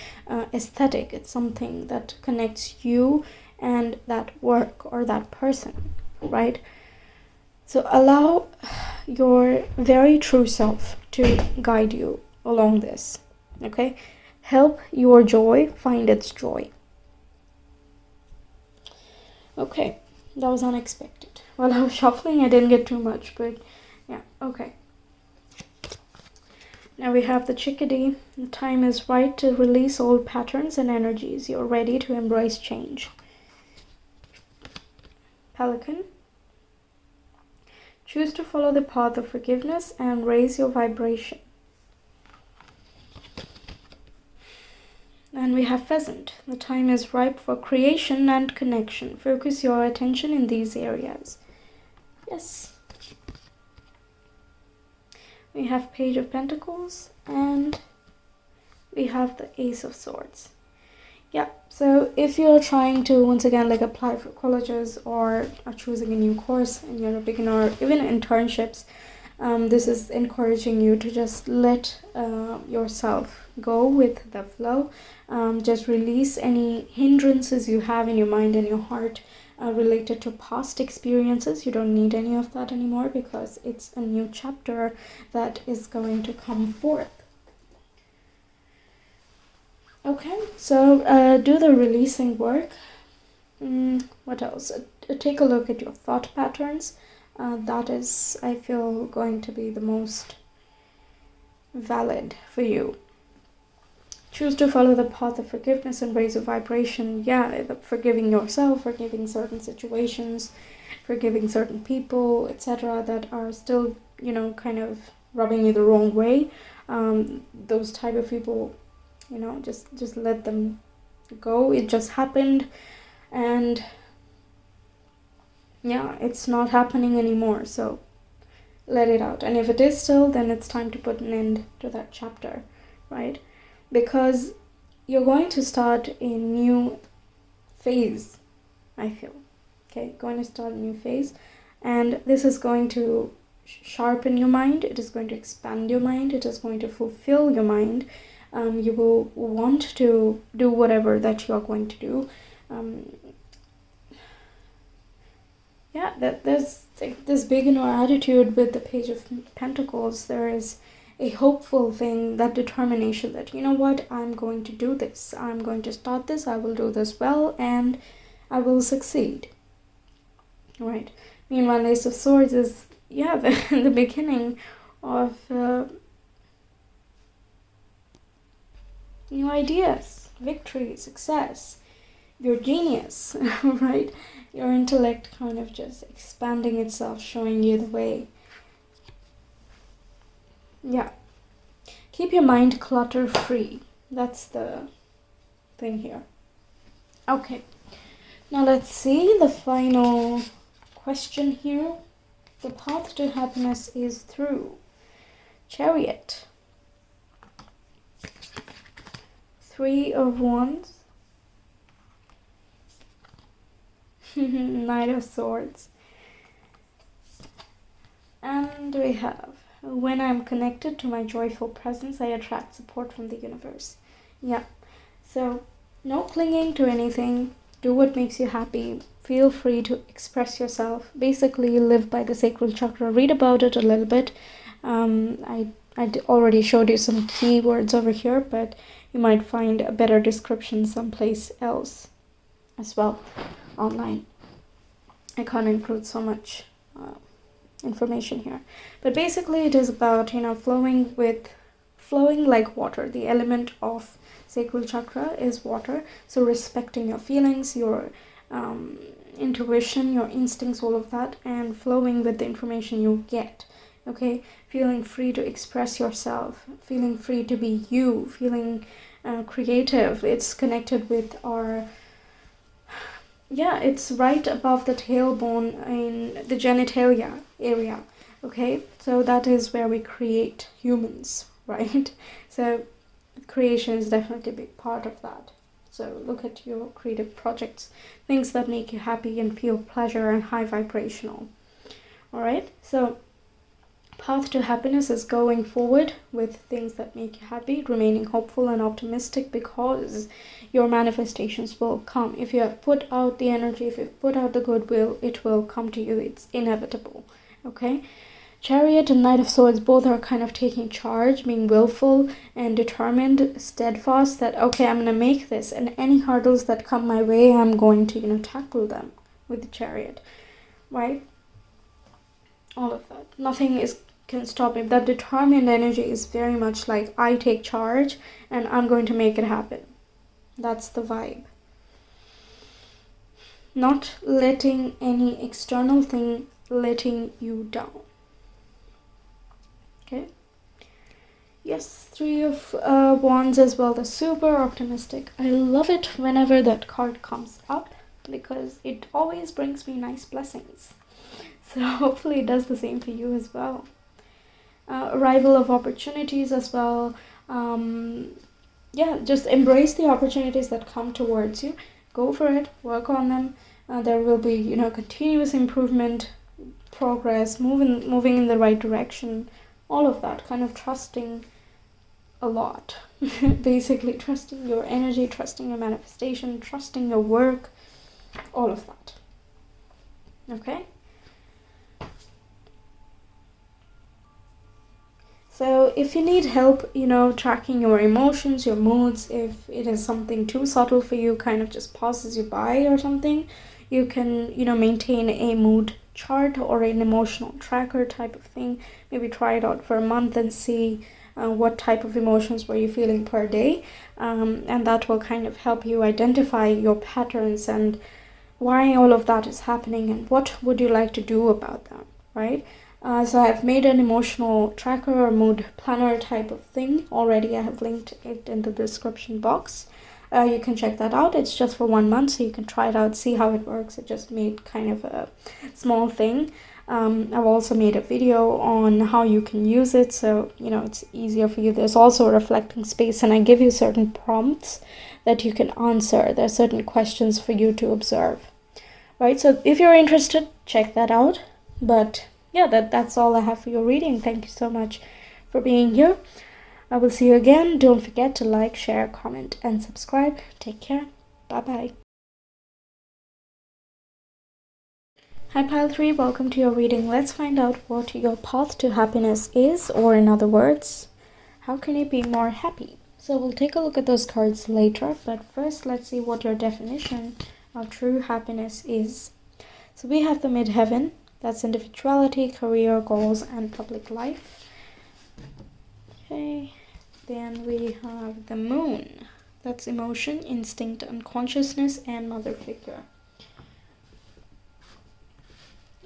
aesthetic. It's something that connects you and that work or that person, right? So allow your very true self to guide you along this, okay? Help your joy find its joy. Okay, that was unexpected. While I was shuffling, I didn't get too much, but yeah, okay. Now we have the chickadee. The time is right to release old patterns and energies. You're ready to embrace change. Pelican. Choose to follow the path of forgiveness and raise your vibration. And we have pheasant. The time is ripe for creation and connection. Focus your attention in these areas. Yes. We have Page of Pentacles, and we have the Ace of Swords. Yeah, so if you're trying to, once again, apply for colleges, or are choosing a new course and you're a beginner, or even internships, this is encouraging you to just let yourself go with the flow. Just release any hindrances you have in your mind and your heart related to past experiences. You don't need any of that anymore, because it's a new chapter that is going to come forth. Okay, so do the releasing work. What else? Take a look at your thought patterns. That is, I feel, going to be the most valid for you. Choose to follow the path of forgiveness and raise a vibration. Yeah, forgiving yourself, forgiving certain situations, forgiving certain people, etc., that are still, kind of rubbing you the wrong way. Those type of people, just let them go. It just happened, and yeah, it's not happening anymore, so let it out. And if it is still, then it's time to put an end to that chapter, right? Because you're going to start a new phase, I feel. Okay, going to start a new phase, and this is going to sharpen your mind. It is going to expand your mind. It is going to fulfill your mind. You will want to do whatever that you are going to do. There's this beginner attitude with the Page of Pentacles. There is a hopeful thing, that determination that, you know what, I'm going to do this. I'm going to start this. I will do this well, and I will succeed. Right. Meanwhile, Ace of Swords is, the beginning of new ideas, victory, success, your genius, right? Your intellect kind of just expanding itself, showing you the way. Yeah. Keep your mind clutter-free. That's the thing here. Okay. Now let's see the final question here. The path to happiness is through Chariot. 3 of Wands. Knight of Swords. And we have, when I'm connected to my joyful presence, I attract support from the universe. Yeah. So no clinging to anything. Do what makes you happy. Feel free to express yourself. Basically, live by the sacral chakra. Read about it a little bit. I already showed you some keywords over here, but you might find a better description someplace else as well online. I can't include so much information here, but basically it is about, you know, flowing like water. The element of sacral chakra is water, so respecting your feelings, your intuition, your instincts, all of that, and flowing with the information you get. Okay, feeling free to express yourself, feeling free to be you, feeling creative. It's connected with our, yeah, it's right above the tailbone in the genitalia area. Okay, so that is where we create humans, right? So creation is definitely a big part of that. So look at your creative projects, things that make you happy and feel pleasure and high vibrational. All right, so path to happiness is going forward with things that make you happy, remaining hopeful and optimistic, because your manifestations will come. If you have put out the energy, if you've put out the goodwill, it will come to you. It's inevitable. Okay, Chariot and Knight of Swords both are kind of taking charge, being willful and determined, steadfast, that okay, I'm gonna make this, and any hurdles that come my way, I'm going to, you know, tackle them with the Chariot, right? All of that, nothing can stop me. That determined energy is very much like, I take charge and I'm going to make it happen. That's the vibe. Not letting any external thing letting you down. Okay. Yes, Three of Wands as well. They're super optimistic. I love it whenever that card comes up, because it always brings me nice blessings. So hopefully it does the same for you as well. Arrival of opportunities as well. Yeah, just embrace the opportunities that come towards you. Go for it. Work on them. There will be, you know, continuous improvement, progress, moving in the right direction. All of that, kind of trusting a lot. Basically trusting your energy, trusting your manifestation, trusting your work, all of that. Okay? So if you need help, you know, tracking your emotions, your moods, if it is something too subtle for you, kind of just passes you by or something, you can, you know, maintain a mood chart or an emotional tracker type of thing. Maybe try it out for a month and see what type of emotions were you feeling per day, and that will kind of help you identify your patterns and why all of that is happening and what would you like to do about them, right? So I've made an emotional tracker or mood planner type of thing already. I have linked it in the description box. You can check that out. It's just for 1 month, so you can try it out, see how it works. I just made kind of a small thing. I've also made a video on how you can use it, so you know it's easier for you. There's also a reflecting space, and I give you certain prompts that you can answer. There are certain questions for you to observe, right? So if you're interested, check that out. But yeah, that's all I have for your reading. Thank you so much for being here. I will see you again. Don't forget to like, share, comment, and subscribe. Take care. Bye-bye. Hi Pile 3, welcome to your reading. Let's find out what your path to happiness is, or in other words, how can you be more happy? So we'll take a look at those cards later, but first let's see what your definition of true happiness is. So we have the midheaven, that's individuality, career, goals, and public life. Okay, then we have the moon, that's emotion, instinct, unconsciousness, and mother figure.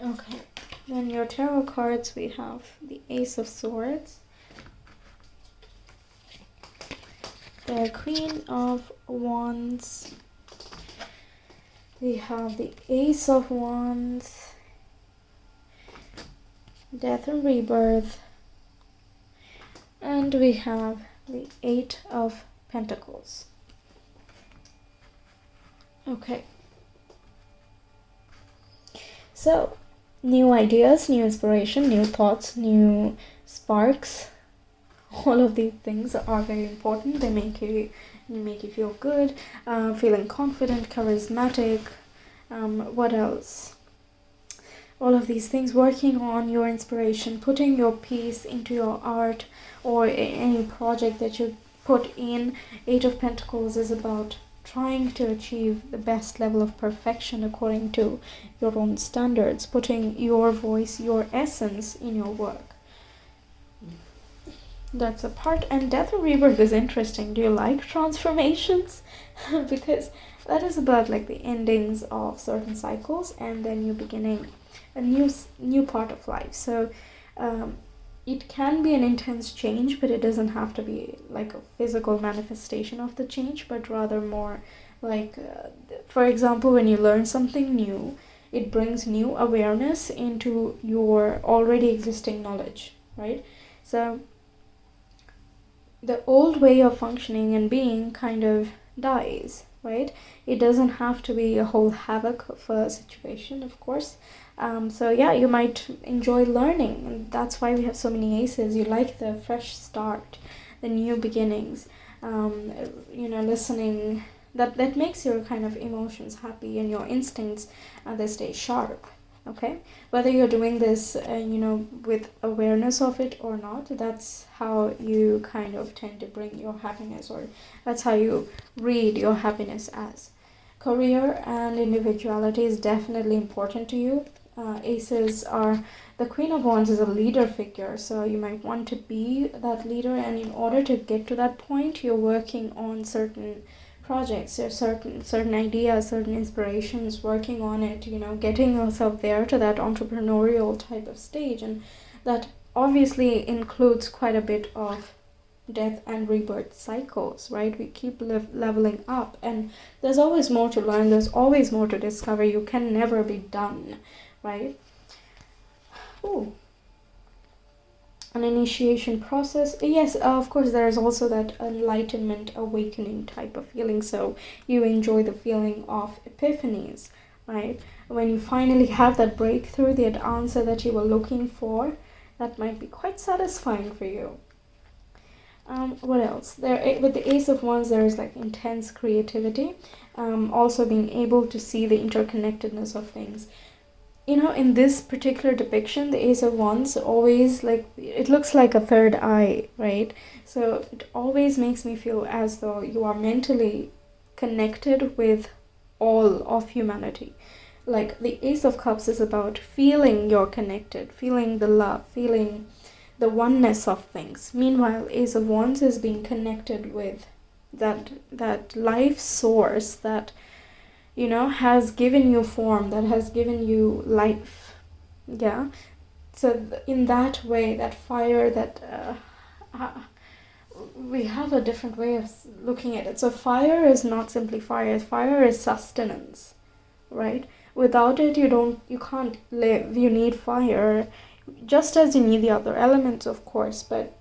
Okay, then your tarot cards, we have the Ace of Swords, the Queen of Wands, we have the Ace of Wands, Death and Rebirth, and we have the Eight of Pentacles. Okay, so new ideas, new inspiration, new thoughts, new sparks, all of these things are very important. They make you feel good, feeling confident, charismatic. What else? All of these things, working on your inspiration, putting your piece into your art or any project that you're put in. Eight of Pentacles is about trying to achieve the best level of perfection according to your own standards, putting your voice, your essence in your work. That's a part. And Death and Rebirth is interesting. Do you like transformations? Because that is about like the endings of certain cycles and then you beginning a new part of life. So it can be an intense change, but it doesn't have to be like a physical manifestation of the change, but rather more like, for example, when you learn something new, it brings new awareness into your already existing knowledge, right? So the old way of functioning and being kind of dies, right? It doesn't have to be a whole havoc of a situation, of course. So yeah, you might enjoy learning, and that's why we have so many aces. You like the fresh start, the new beginnings, listening. That makes your kind of emotions happy and your instincts, they stay sharp. Okay, whether you're doing this with awareness of it or not, that's how you kind of tend to bring your happiness, or that's how you read your happiness as. Career and individuality is definitely important to you. Aces are, the Queen of Wands is a leader figure, so you might want to be that leader, and in order to get to that point, you're working on certain projects, or certain ideas, certain inspirations, working on it, getting yourself there to that entrepreneurial type of stage. And that obviously includes quite a bit of death and rebirth cycles, right? We keep leveling up, and there's always more to learn, there's always more to discover. You can never be done, right? Ooh. An initiation process. Yes, of course, there's also that enlightenment, awakening type of feeling. So you enjoy the feeling of epiphanies, right? When you finally have that breakthrough, the answer that you were looking for, that might be quite satisfying for you. What else? With the Ace of Wands, there is like intense creativity. Also being able to see the interconnectedness of things. In this particular depiction, the Ace of Wands always, like, it looks like a third eye, right? So it always makes me feel as though you are mentally connected with all of humanity. Like, the Ace of Cups is about feeling you're connected, feeling the love, feeling the oneness of things. Meanwhile, Ace of Wands is being connected with that life source that has given you form, that has given you life. Yeah. So in that way, that fire, we have a different way of looking at it. So fire is not simply fire. Fire is sustenance, right? Without it, you can't live. You need fire, just as you need the other elements, of course. But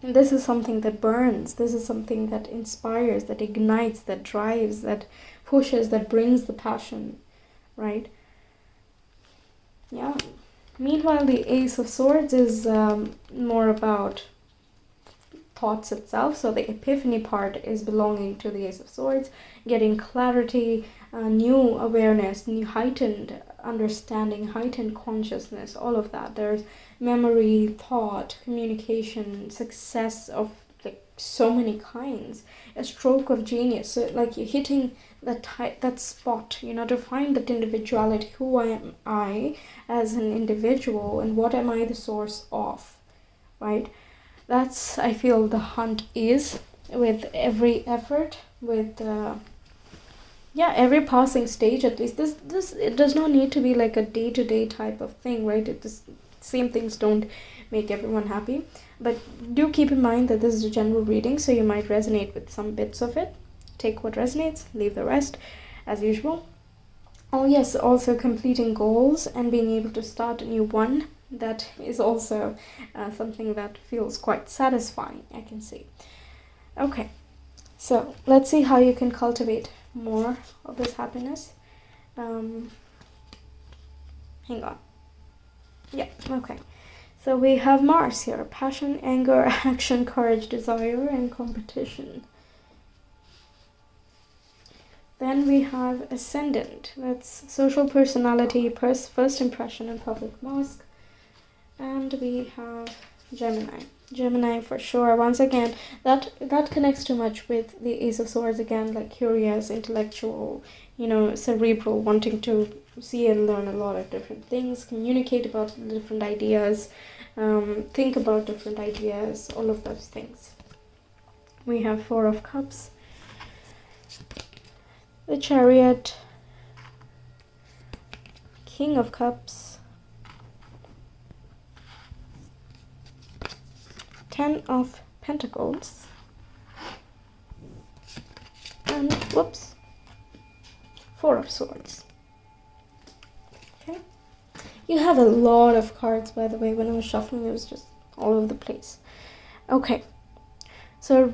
this is something that burns. This is something that inspires, that ignites, that drives, that pushes, that brings the passion, right? Yeah. Meanwhile, the Ace of Swords is more about thoughts itself. So the epiphany part is belonging to the Ace of Swords, getting clarity, new awareness, new heightened understanding, heightened consciousness, all of that. There's memory, thought, communication, success of like so many kinds, a stroke of genius. So like you're hitting that spot, to find that individuality. Who am I as an individual, and what am I the source of, right? That's, I feel, the hunt is with every effort, with every passing stage. At least this it does not need to be like a day-to-day type of thing, right? Same things don't make everyone happy, but do keep in mind that this is a general reading, so you might resonate with some bits of it. Take what resonates, leave the rest, as usual. Oh yes, also completing goals and being able to start a new one. That is also something that feels quite satisfying, I can see. Okay, so let's see how you can cultivate more of this happiness. Hang on. Yeah, okay. So we have Mars here. Passion, anger, action, courage, desire, and competition. Then we have Ascendant. That's social personality, first impression, and public mask. And we have Gemini. Gemini for sure. Once again, that connects too much with the Ace of Swords again, like curious, intellectual, cerebral, wanting to see and learn a lot of different things, communicate about different ideas, think about different ideas, all of those things. We have Four of Cups, the Chariot, King of Cups, Ten of Pentacles, and whoops, Four of Swords. Okay, you have a lot of cards, by the way. When I was shuffling, it was just all over the place. Okay, so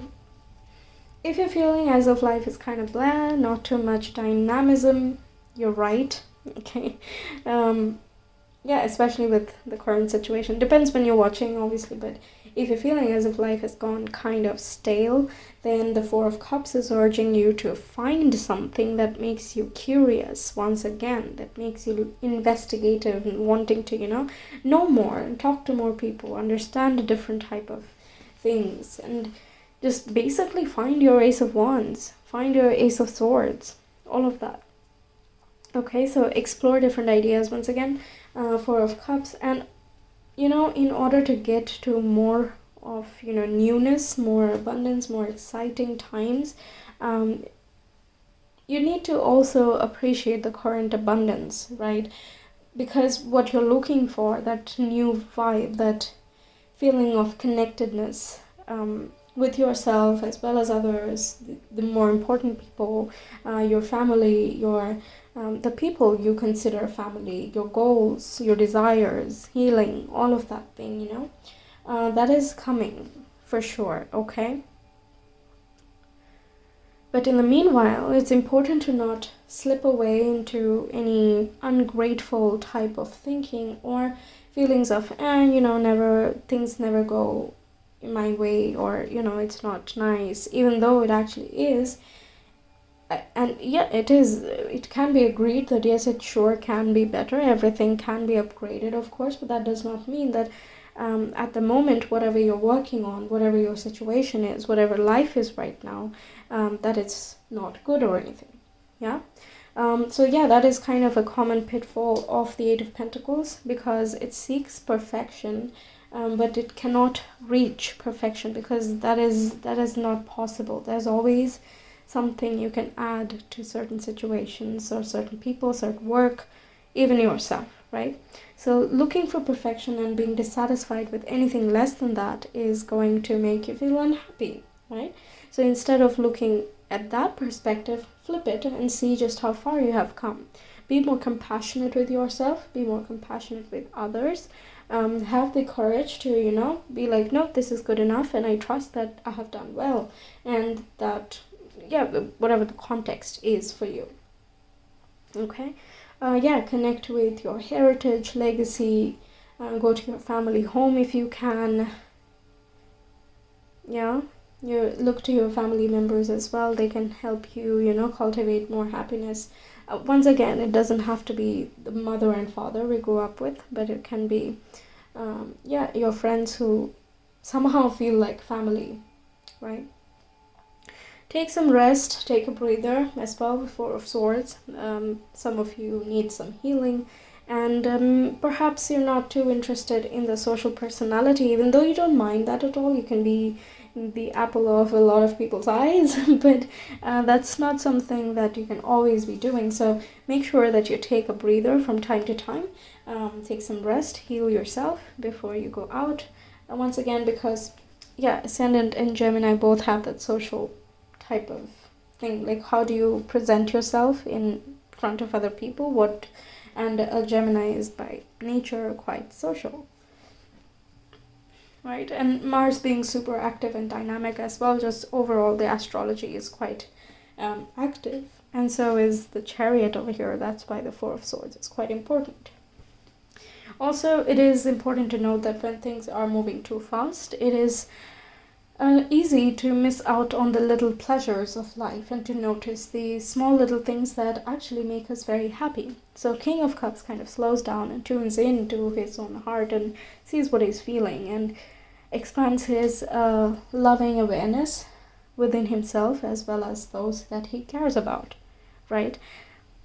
if you're feeling as if life is kind of bland, not too much dynamism, you're right. Okay, yeah, especially with the current situation. Depends when you're watching, obviously, but if you're feeling as if life has gone kind of stale, then the Four of Cups is urging you to find something that makes you curious, once again, that makes you investigative and wanting to, know more and talk to more people, understand a different type of things, and just basically find your Ace of Wands, find your Ace of Swords, all of that. Okay, so explore different ideas once again, Four of Cups, and in order to get to more of newness, more abundance, more exciting times, you need to also appreciate the current abundance, right? Because what you're looking for, that new vibe, that feeling of connectedness, with yourself as well as others, the more important people, your family, the people you consider family, your goals, your desires, healing, all of that thing, that is coming for sure, okay? But in the meanwhile, it's important to not slip away into any ungrateful type of thinking or feelings of, things never go my way, or it's not nice, even though it actually is. And yeah, it can be agreed that yes, it sure can be better, everything can be upgraded, of course, but that does not mean that at the moment, whatever you're working on, whatever your situation is, whatever life is right now, that it's not good or anything. Yeah. So yeah, that is kind of a common pitfall of the Eight of Pentacles, because it seeks perfection, but it cannot reach perfection, because that is not possible. There's always something you can add to certain situations or certain people, certain work, even yourself, right? So looking for perfection and being dissatisfied with anything less than that is going to make you feel unhappy, right? So instead of looking at that perspective, flip it and see just how far you have come. Be more compassionate with yourself, be more compassionate with others, have the courage to, be like, no, this is good enough, and I trust that I have done well, and that, yeah, whatever the context is for you. Okay, connect with your heritage, legacy, go to your family home if you can. Yeah, you look to your family members as well. They can help you, cultivate more happiness. Once again, it doesn't have to be the mother and father we grew up with, but it can be, your friends who somehow feel like family, right? Take some rest, take a breather as well with Four of Swords. Some of you need some healing, and perhaps you're not too interested in the social personality, even though you don't mind that at all. You can be the apple of a lot of people's eyes, but that's not something that you can always be doing. So make sure that you take a breather from time to time, take some rest, heal yourself before you go out. And once again, because Ascendant and Gemini both have that social type of thing, like how do you present yourself in front of other people, and a Gemini is by nature quite social, right? And Mars being super active and dynamic as well, just overall the astrology is quite active, and so is the Chariot over here. That's why the Four of Swords is quite important. Also, it is important to note that when things are moving too fast, it is easy to miss out on the little pleasures of life and to notice the small little things that actually make us very happy. So King of Cups kind of slows down and tunes into his own heart and sees what he's feeling, and expands his loving awareness within himself as well as those that he cares about, right?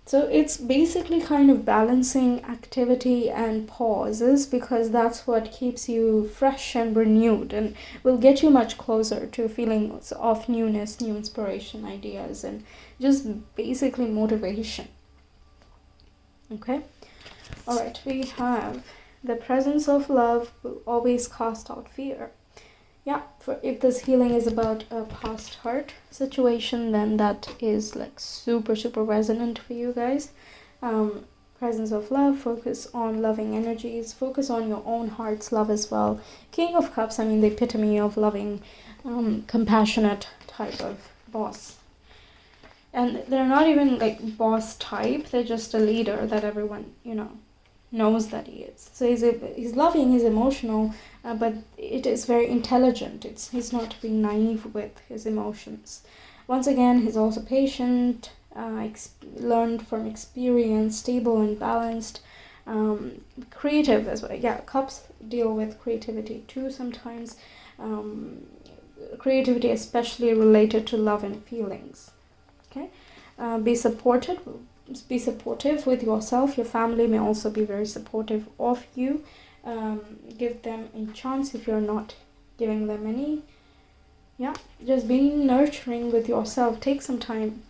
So it's basically kind of balancing activity and pauses, because that's what keeps you fresh and renewed and will get you much closer to feelings of newness, new inspiration, ideas, and just basically motivation. Okay? Alright, we have the presence of love will always cast out fear. Yeah, for if this healing is about a past hurt situation, then that is like super resonant for you guys. Presence of love, focus on loving energies, focus on your own heart's love as well. King of Cups, I mean the epitome of loving, compassionate type of boss. And they're not even like boss type, they're just a leader that everyone, knows that he is. So he's loving, he's emotional, but it is very intelligent. He's not being naive with his emotions. Once again, he's also patient, learned from experience, stable and balanced, creative as well. Yeah, Cups deal with creativity too sometimes. Creativity especially related to love and feelings. Okay, be supportive with yourself. Your family may also be very supportive of you. Give them a chance if you're not giving them any. Yeah, just being nurturing with yourself. Take some time.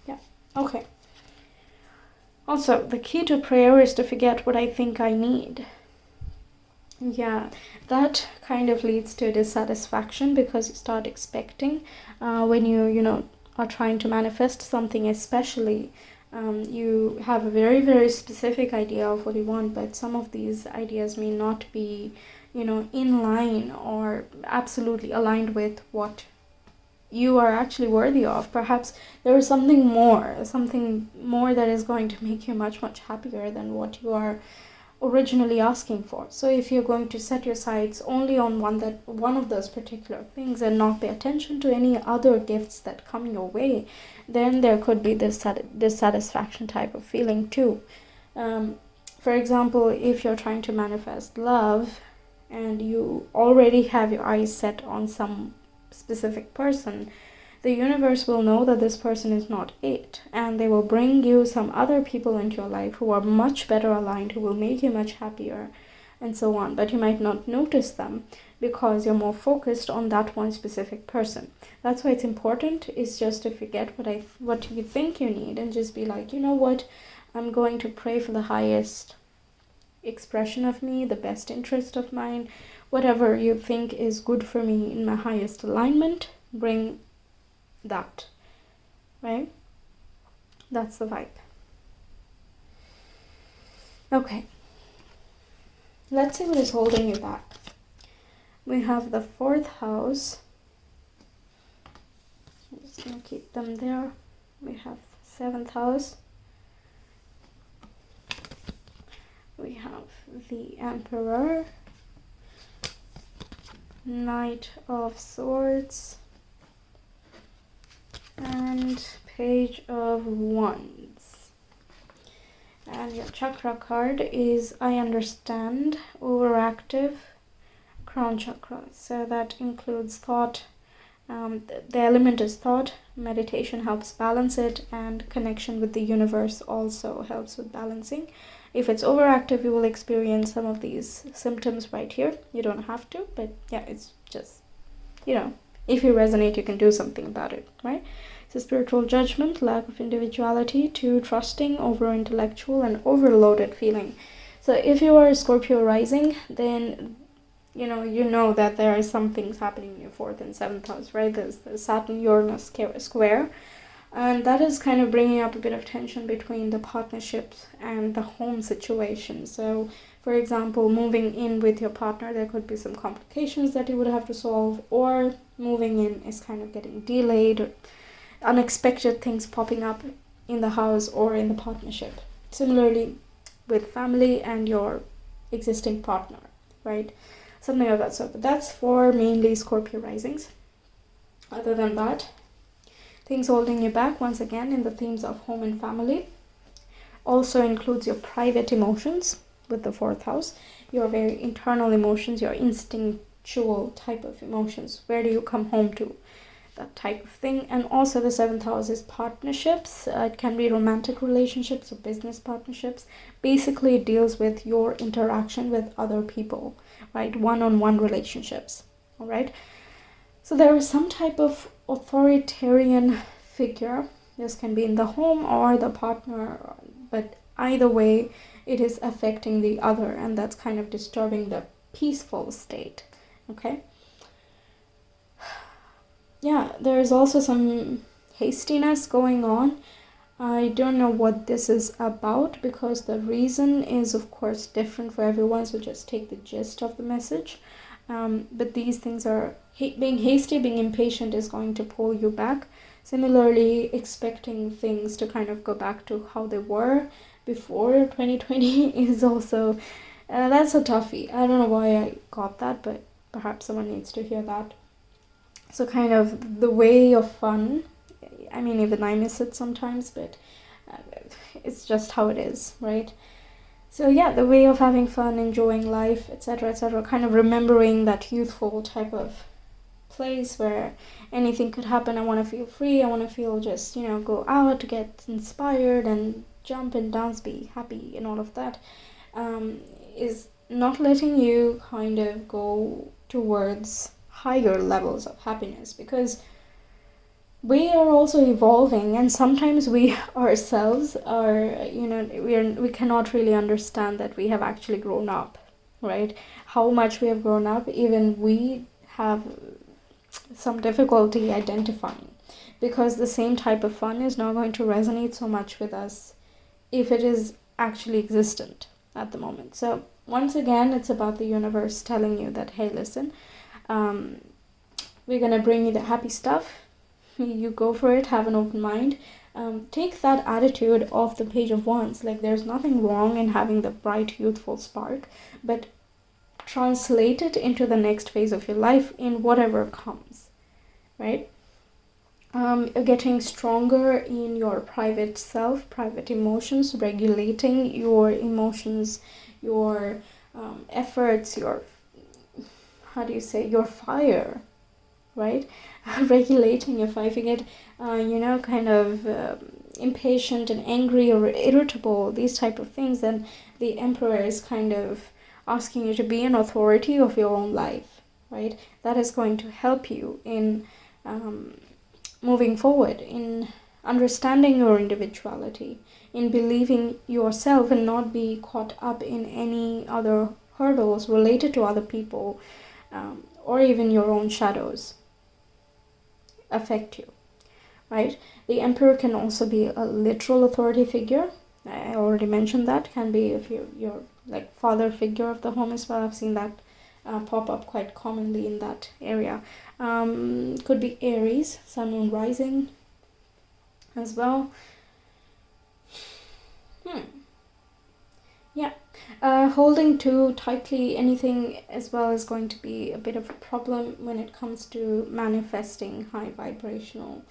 Yeah, okay. Also, the key to prayer is to forget what I think I need. Yeah, that kind of leads to dissatisfaction, because you start expecting when you are trying to manifest something, especially you have a very specific idea of what you want, but some of these ideas may not be in line or absolutely aligned with what you are actually worthy of. Perhaps there is something more that is going to make you much happier than what you are originally asking for. So if you're going to set your sights only on one of those particular things and not pay attention to any other gifts that come your way, then there could be this dissatisfaction type of feeling too. For example, if you're trying to manifest love and you already have your eyes set on some specific person, the universe will know that this person is not it, and they will bring you some other people into your life who are much better aligned, who will make you much happier, and so on. But you might not notice them because you're more focused on that one specific person. That's why it's important is just to forget what you think you need and just be like, you know what, I'm going to pray for the highest expression of me, the best interest of mine, whatever you think is good for me in my highest alignment, bring that, right? That's the vibe. Okay, let's see what is holding you back. We have the 4th house. I'm just gonna keep them there. We have 7th house. We have the Emperor, Knight of Swords, and Page of Wands. And your chakra card is I understand, overactive, crown chakra. So that includes thought. The element is thought. Meditation helps balance it, and connection with the universe also helps with balancing. If it's overactive, you will experience some of these symptoms right here. You don't have to, but yeah, it's just, if you resonate, you can do something about it, right? So spiritual judgment, lack of individuality, too trusting, over-intellectual, and overloaded feeling. So if you are a Scorpio rising, then you know that there are some things happening in your 4th and 7th house, right? There's the Saturn-Uranus square, and that is kind of bringing up a bit of tension between the partnerships and the home situation. So for example, moving in with your partner, there could be some complications that you would have to solve, or moving in is kind of getting delayed, or unexpected things popping up in the house or in the partnership. Similarly with family and your existing partner, right? Something of that sort. But that's for mainly Scorpio risings. Other than that, things holding you back, once again, in the themes of home and family, also includes your private emotions with the 4th house, your very internal emotions, your instinctual actual type of emotions. Where do you come home to? That type of thing. And also the 7th house is partnerships. It can be romantic relationships or business partnerships. Basically, it deals with your interaction with other people, right? One-on-one relationships, all right? So there is some type of authoritarian figure. This can be in the home or the partner, but either way, it is affecting the other, and that's kind of disturbing the peaceful state, okay? Yeah, there is also some hastiness going on. I don't know what this is about, because the reason is of course different for everyone, so just take the gist of the message. But these things are, being hasty, being impatient is going to pull you back. Similarly, expecting things to kind of go back to how they were before 2020 is also, that's a toughie. I don't know why I got that, but perhaps someone needs to hear that. So kind of the way of fun, I mean, even I miss it sometimes, but it's just how it is, right? So yeah, the way of having fun, enjoying life, etc., kind of remembering that youthful type of place where anything could happen. I want to feel free. I want to feel just, go out, get inspired and jump and dance, be happy and all of that, is not letting you kind of go towards higher levels of happiness, because we are also evolving, and sometimes we ourselves are, we cannot really understand that we have actually grown up, right? How much we have grown up, even we have some difficulty identifying, because the same type of fun is not going to resonate so much with us if it is actually existent at the moment. So once again, it's about the universe telling you that, hey, listen, we're gonna bring you the happy stuff. You go for it, have an open mind. Take that attitude of the Page of Wands. Like, there's nothing wrong in having the bright, youthful spark, but translate it into the next phase of your life in whatever comes, right? Getting stronger in your private self, private emotions, regulating your emotions, your efforts, your, your fire, right? Regulating your fire. If you get, impatient and angry or irritable, these type of things, then the Emperor is kind of asking you to be an authority of your own life, right? That is going to help you in moving forward, in understanding your individuality, in believing yourself and not be caught up in any other hurdles related to other people, or even your own shadows affect you, right? The Emperor can also be a literal authority figure. I already mentioned that. Can be if you're like father figure of the home as well. I've seen that pop up quite commonly in that area. Could be Aries, Sun, Moon, Rising as well. Yeah, holding too tightly anything as well is going to be a bit of a problem when it comes to manifesting high vibrational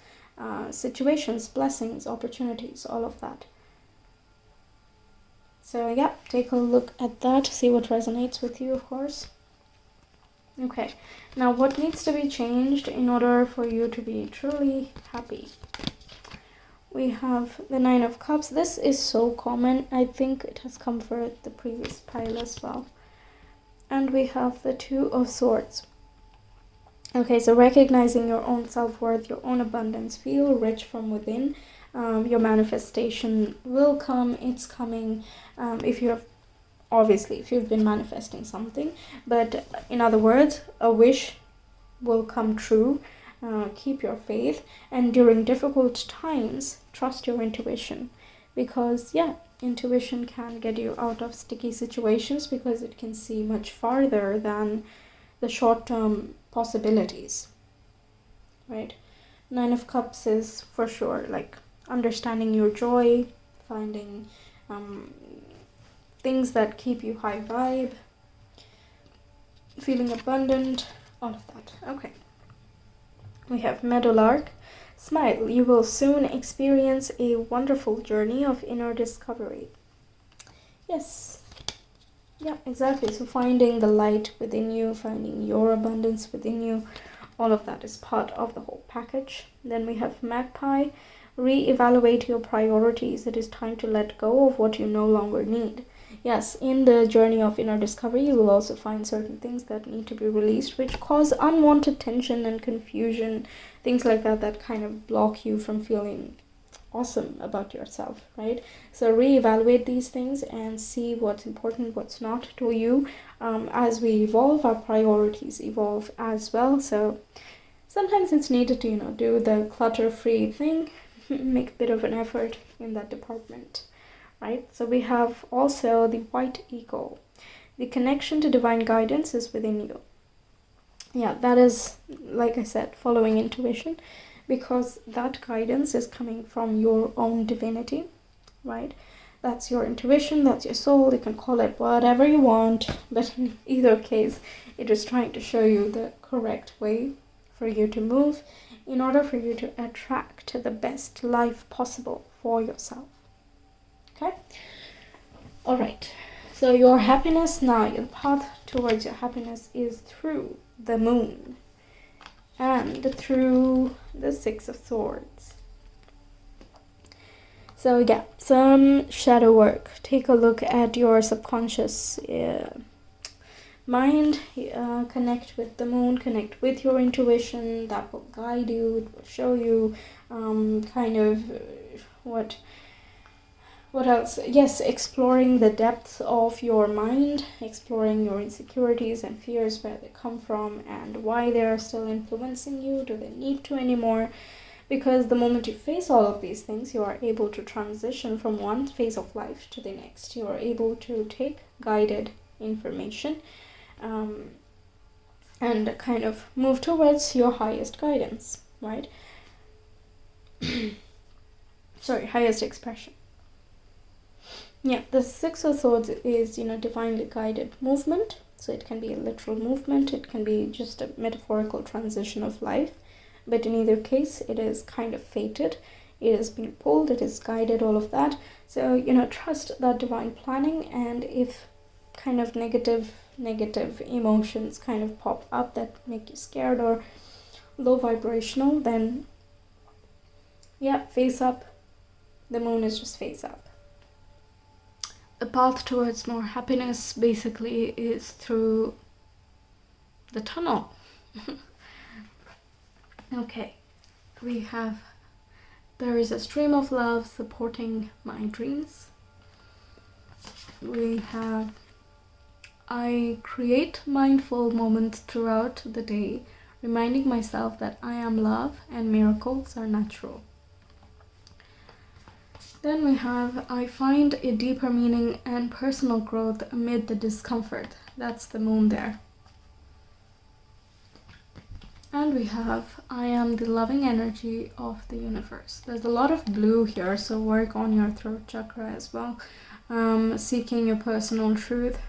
situations, blessings, opportunities, all of that. So yeah, take a look at that, see what resonates with you, of course. Okay, now what needs to be changed in order for you to be truly happy? We have the Nine of Cups. This is so common. I think it has come for the previous pile as well. And we have the Two of Swords. Okay, so recognizing your own self-worth, your own abundance, feel rich from within. Your manifestation will come. It's coming. If you've been manifesting something, but in other words, a wish will come true. Keep your faith, and during difficult times, trust your intuition, because intuition can get you out of sticky situations, because it can see much farther than the short-term possibilities, right? Nine of Cups is for sure like understanding your joy, finding things that keep you high vibe, feeling abundant, all of that. Okay. We have Meadowlark. Smile, you will soon experience a wonderful journey of inner discovery. Yes, Yeah, exactly. So finding the light within you, finding your abundance within you, all of that is part of the whole package. Then we have Magpie. Re-evaluate your priorities. It is time to let go of what you no longer need. Yes, in the journey of inner discovery, you will also find certain things that need to be released, which cause unwanted tension and confusion, things like that, that kind of block you from feeling awesome about yourself, right? So reevaluate these things and see what's important, what's not to you. As we evolve, our priorities evolve as well. So sometimes it's needed to, do the clutter-free thing, make a bit of an effort in that department, right? So we have also the white eagle. The connection to divine guidance is within you. Yeah, that is, like I said, following intuition, because that guidance is coming from your own divinity, right? That's your intuition, that's your soul. You can call it whatever you want, but in either case, it is trying to show you the correct way for you to move in order for you to attract the best life possible for yourself. Okay? All right. So your happiness now, your path towards your happiness is through the moon and through the Six of Swords. So yeah, some shadow work. Take a look at your subconscious mind, connect with the moon, connect with your intuition. That will guide you, it will show you kind of what else? Yes, exploring the depths of your mind, exploring your insecurities and fears, where they come from and why they are still influencing you. Do they need to anymore? Because the moment you face all of these things, you are able to transition from one phase of life to the next. You are able to take guided information and kind of move towards your highest guidance, right? Sorry, highest expression. Yeah, the Six of Swords is, divinely guided movement. So it can be a literal movement, it can be just a metaphorical transition of life. But in either case, it is kind of fated. It is being pulled, it is guided, all of that. So, trust that divine planning. And if kind of negative emotions kind of pop up that make you scared or low vibrational, then, yeah, face up. The moon is just face up. The path towards more happiness basically is through the tunnel. Okay, there is a stream of love supporting my dreams. We have, I create mindful moments throughout the day, reminding myself that I am love and miracles are natural. Then we have, I find a deeper meaning and personal growth amid the discomfort. That's the moon there. And we have, I am the loving energy of the universe. There's a lot of blue here, so work on your throat chakra as well. Seeking your personal truth.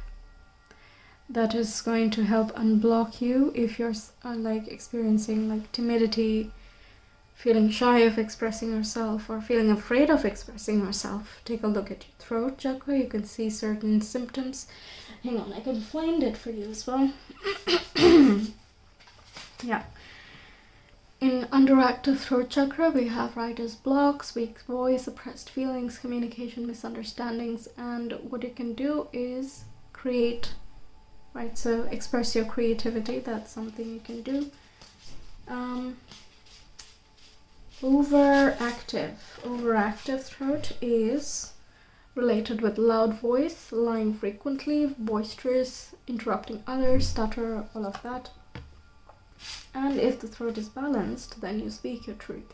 That is going to help unblock you if you're experiencing timidity, feeling shy of expressing yourself, or feeling afraid of expressing yourself. Take a look at your throat chakra. You can see certain symptoms. Hang on, I can find it for you as well. Yeah. In underactive throat chakra, we have writer's blocks, weak voice, suppressed feelings, communication misunderstandings, and what you can do is create, right? So express your creativity. That's something you can do. Overactive throat is related with loud voice, lying frequently, boisterous, interrupting others, stutter, all of that. And if the throat is balanced, then you speak your truth.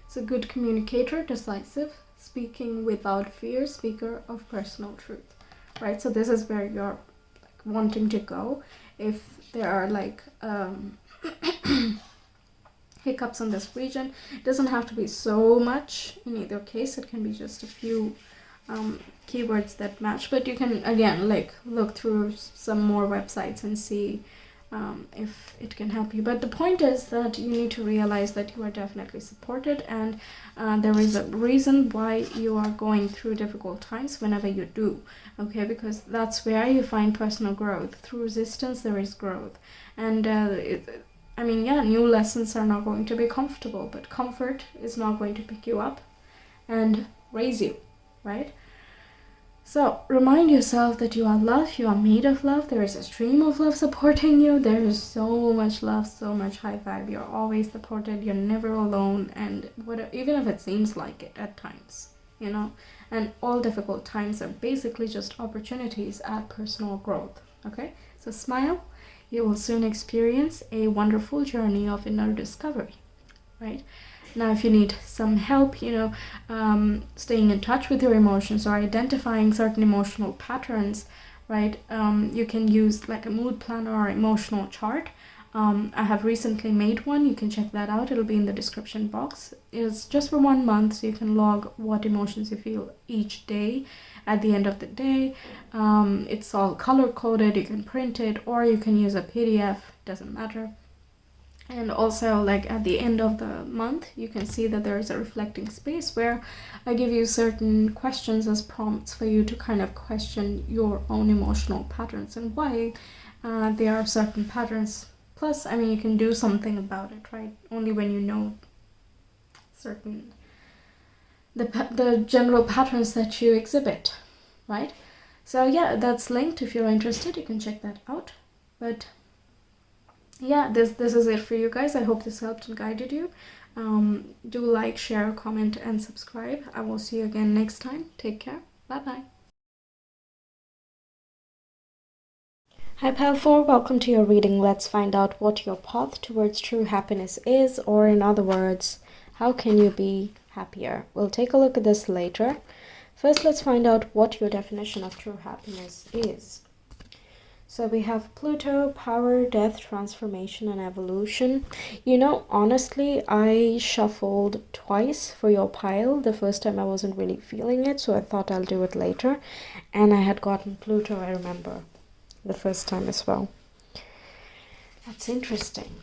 It's a good communicator, decisive, speaking without fear, speaker of personal truth, right? So this is where you're wanting to go. If there are hiccups in this region, it doesn't have to be so much in either case. It can be just a few keywords that match, but you can again look through some more websites and see if it can help you. But the point is that you need to realize that you are definitely supported, and there is a reason why you are going through difficult times whenever you do, okay? Because that's where you find personal growth. Through resistance there is growth. And new lessons are not going to be comfortable, but comfort is not going to pick you up and raise you, right? So remind yourself that you are loved, you are made of love, there is a stream of love supporting you, there is so much love, so much high vibe, you're always supported, you're never alone, and even if it seems like it at times, and all difficult times are basically just opportunities at personal growth, okay? So smile, you will soon experience a wonderful journey of inner discovery, right? Now, if you need some help, staying in touch with your emotions or identifying certain emotional patterns, right, you can use like a mood planner or emotional chart. I have recently made one. You can check that out. It'll be in the description box. It's just for 1 month, so you can log what emotions you feel each day at the end of the day. It's all color-coded. You can print it, or you can use a PDF. Doesn't matter. And also, like at the end of the month, you can see that there is a reflecting space where I give you certain questions as prompts for you to kind of question your own emotional patterns and why there are certain patterns. Plus, you can do something about it, right? Only when you know the general patterns that you exhibit, right? So yeah, that's linked. If you're interested, you can check that out. But yeah, this is it for you guys. I hope this helped and guided you. Do like, share, comment, and subscribe. I will see you again next time. Take care. Bye-bye. Hi Pal 4, welcome to your reading. Let's find out what your path towards true happiness is, or in other words, how can you be happier? We'll take a look at this later. First, let's find out what your definition of true happiness is. So we have Pluto, power, death, transformation, and evolution. Honestly, I shuffled twice for your pile. The first time I wasn't really feeling it, so I thought I'll do it later. And I had gotten Pluto, I remember, the first time as well. That's interesting.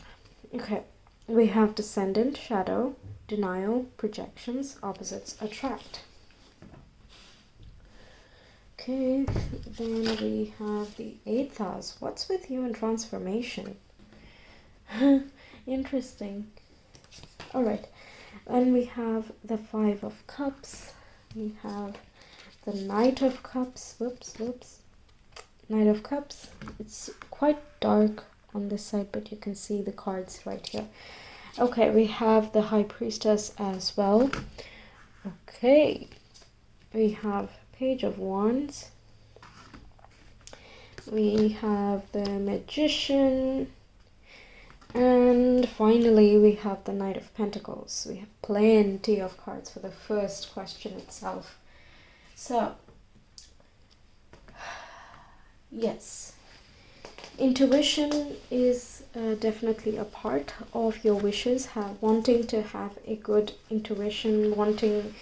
Okay, we have descendant, shadow, denial, projections, opposites attract. Okay, then we have the 8th house. What's with you in transformation? Interesting. Alright, then we have the 5 of Cups. We have the Knight of Cups. Whoops. Knight of Cups. It's quite dark on this side, but you can see the cards right here. Okay, we have the High Priestess as well. Okay, we have Page of Wands. We have the Magician. And finally, we have the Knight of Pentacles. We have plenty of cards for the first question itself. So, yes. Intuition is definitely a part of your wishes. Wanting to have a good intuition, wanting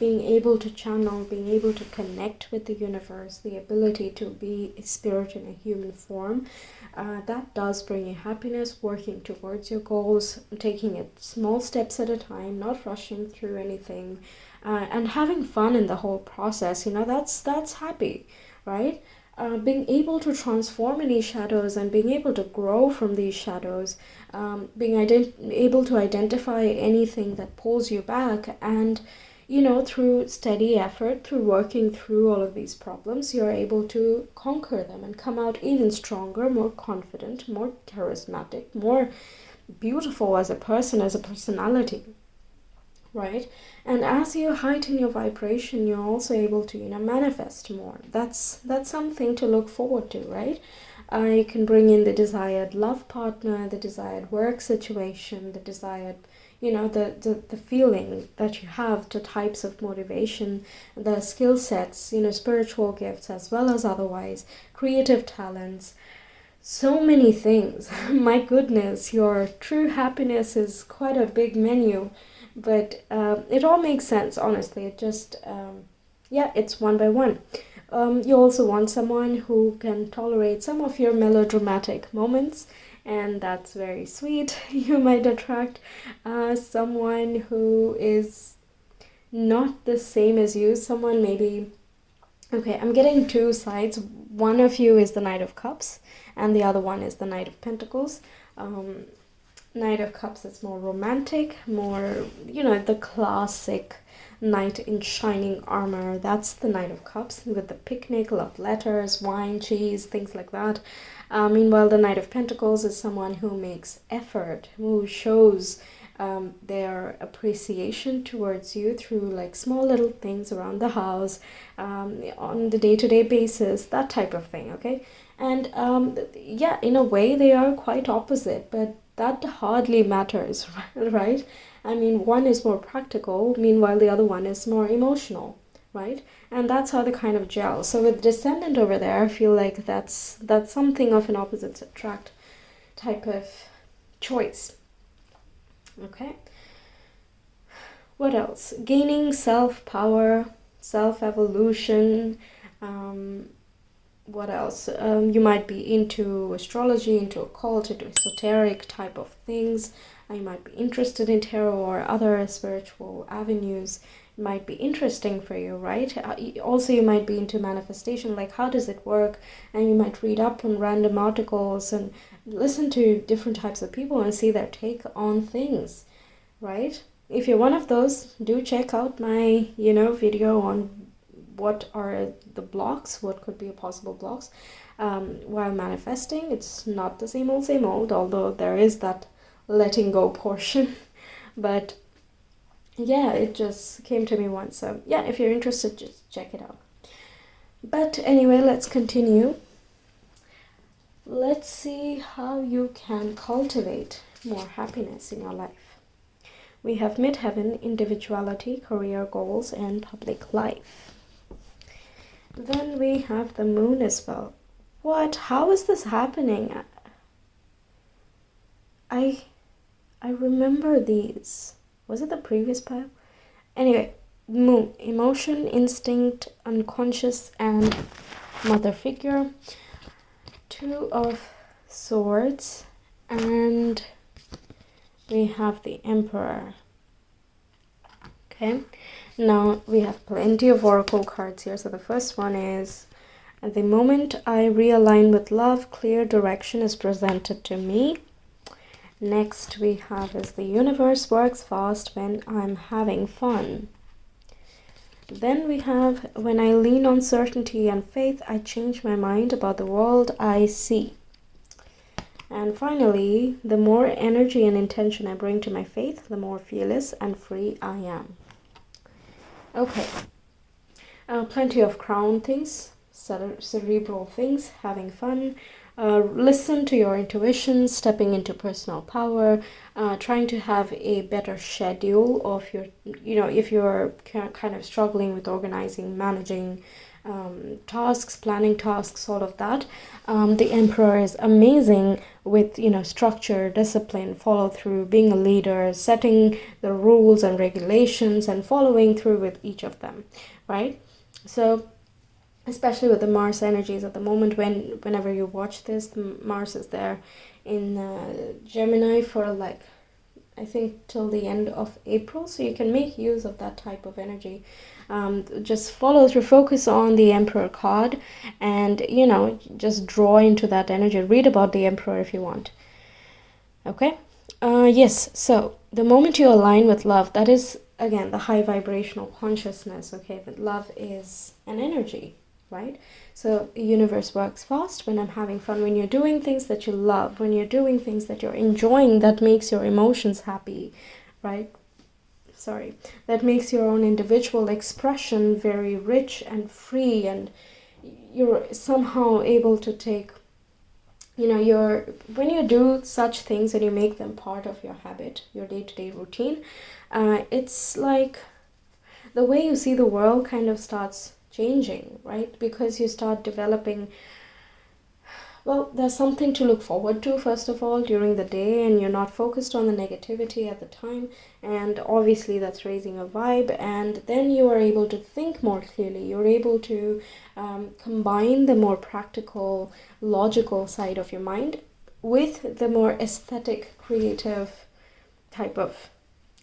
being able to channel, being able to connect with the universe, the ability to be a spirit in a human form, that does bring you happiness. Working towards your goals, taking it small steps at a time, not rushing through anything, and having fun in the whole process. That's happy, right? Being able to transform any shadows and being able to grow from these shadows, being able to identify anything that pulls you back, and through steady effort, through working through all of these problems, you're able to conquer them and come out even stronger, more confident, more charismatic, more beautiful as a person, as a personality. Right? And as you heighten your vibration, you're also able to, manifest more. That's something to look forward to, right? You can bring in the desired love partner, the desired work situation, the desired, the feeling that you have, the types of motivation, the skill sets, spiritual gifts as well as otherwise, creative talents. So many things. My goodness, your true happiness is quite a big menu. But it all makes sense, honestly. It just, it's one by one. You also want someone who can tolerate some of your melodramatic moments, and that's very sweet. You might attract someone who is not the same as you, someone maybe... Okay, I'm getting two sides. One of you is the Knight of Cups, and the other one is the Knight of Pentacles. Knight of Cups is more romantic, more, the classic knight in shining armor. That's the Knight of Cups, with the picnic, love letters, wine, cheese, things like that. Meanwhile, the Knight of Pentacles is someone who makes effort, who shows their appreciation towards you through like small little things around the house, on the day-to-day basis, that type of thing. Okay, and yeah, in a way they are quite opposite, but that hardly matters, right? One is more practical, meanwhile the other one is more emotional, right? And that's how they kind of gel. So with Descendant over there, I feel like that's something of an opposites attract type of choice. Okay, what else? Gaining self-power, self-evolution. What else? You might be into astrology, into occult, into esoteric type of things. You might be interested in tarot or other spiritual avenues. It might be interesting for you, right? Also, you might be into manifestation, like how does it work? And you might read up on random articles and listen to different types of people and see their take on things, right? If you're one of those, do check out my, video on what are the blocks, what could be a possible blocks while manifesting. It's not the same old, although there is that letting go portion. But yeah, it just came to me once. So yeah, if you're interested, just check it out. But anyway, let's continue. Let's see how you can cultivate more happiness in your life. We have midheaven, individuality, career goals, and public life. Then we have the moon as well. What? How is this happening? I remember these. Was it the previous pile? Anyway, moon, emotion, instinct, unconscious, and mother figure. Two of swords, and we have the emperor. Okay, now we have plenty of oracle cards here. So the first one is, at the moment I realign with love, clear direction is presented to me. Next we have is, the universe works fast when I'm having fun. Then we have, when I lean on certainty and faith, I change my mind about the world I see. And finally, the more energy and intention I bring to my faith, the more fearless and free I am. Okay, plenty of crown things, cerebral things, having fun. Listen to your intuition, stepping into personal power, trying to have a better schedule of your, if you're kind of struggling with organizing, managing tasks, planning tasks, all of that. The emperor is amazing with, structure, discipline, follow through, being a leader, setting the rules and regulations and following through with each of them, right? So especially with the Mars energies at the moment, whenever you watch this, Mars is there in Gemini for like, I think till the end of April, so you can make use of that type of energy. Just follow through, focus on the Emperor card, and just draw into that energy. Read about the Emperor if you want. Okay, yes, so the moment you align with love, that is again the high vibrational consciousness. Okay, that love is an energy, right? So the universe works fast when I'm having fun, when you're doing things that you love, when you're doing things that you're enjoying, that makes your emotions happy, right? That makes your own individual expression very rich and free, and you're somehow able to take, when you do such things and you make them part of your habit, your day-to-day routine, it's like the way you see the world kind of starts changing, right? Because you start developing, Well, there's something to look forward to, first of all, during the day, and you're not focused on the negativity at the time, and obviously that's raising a vibe, and then you are able to think more clearly. You're able to combine the more practical, logical side of your mind with the more aesthetic, creative type of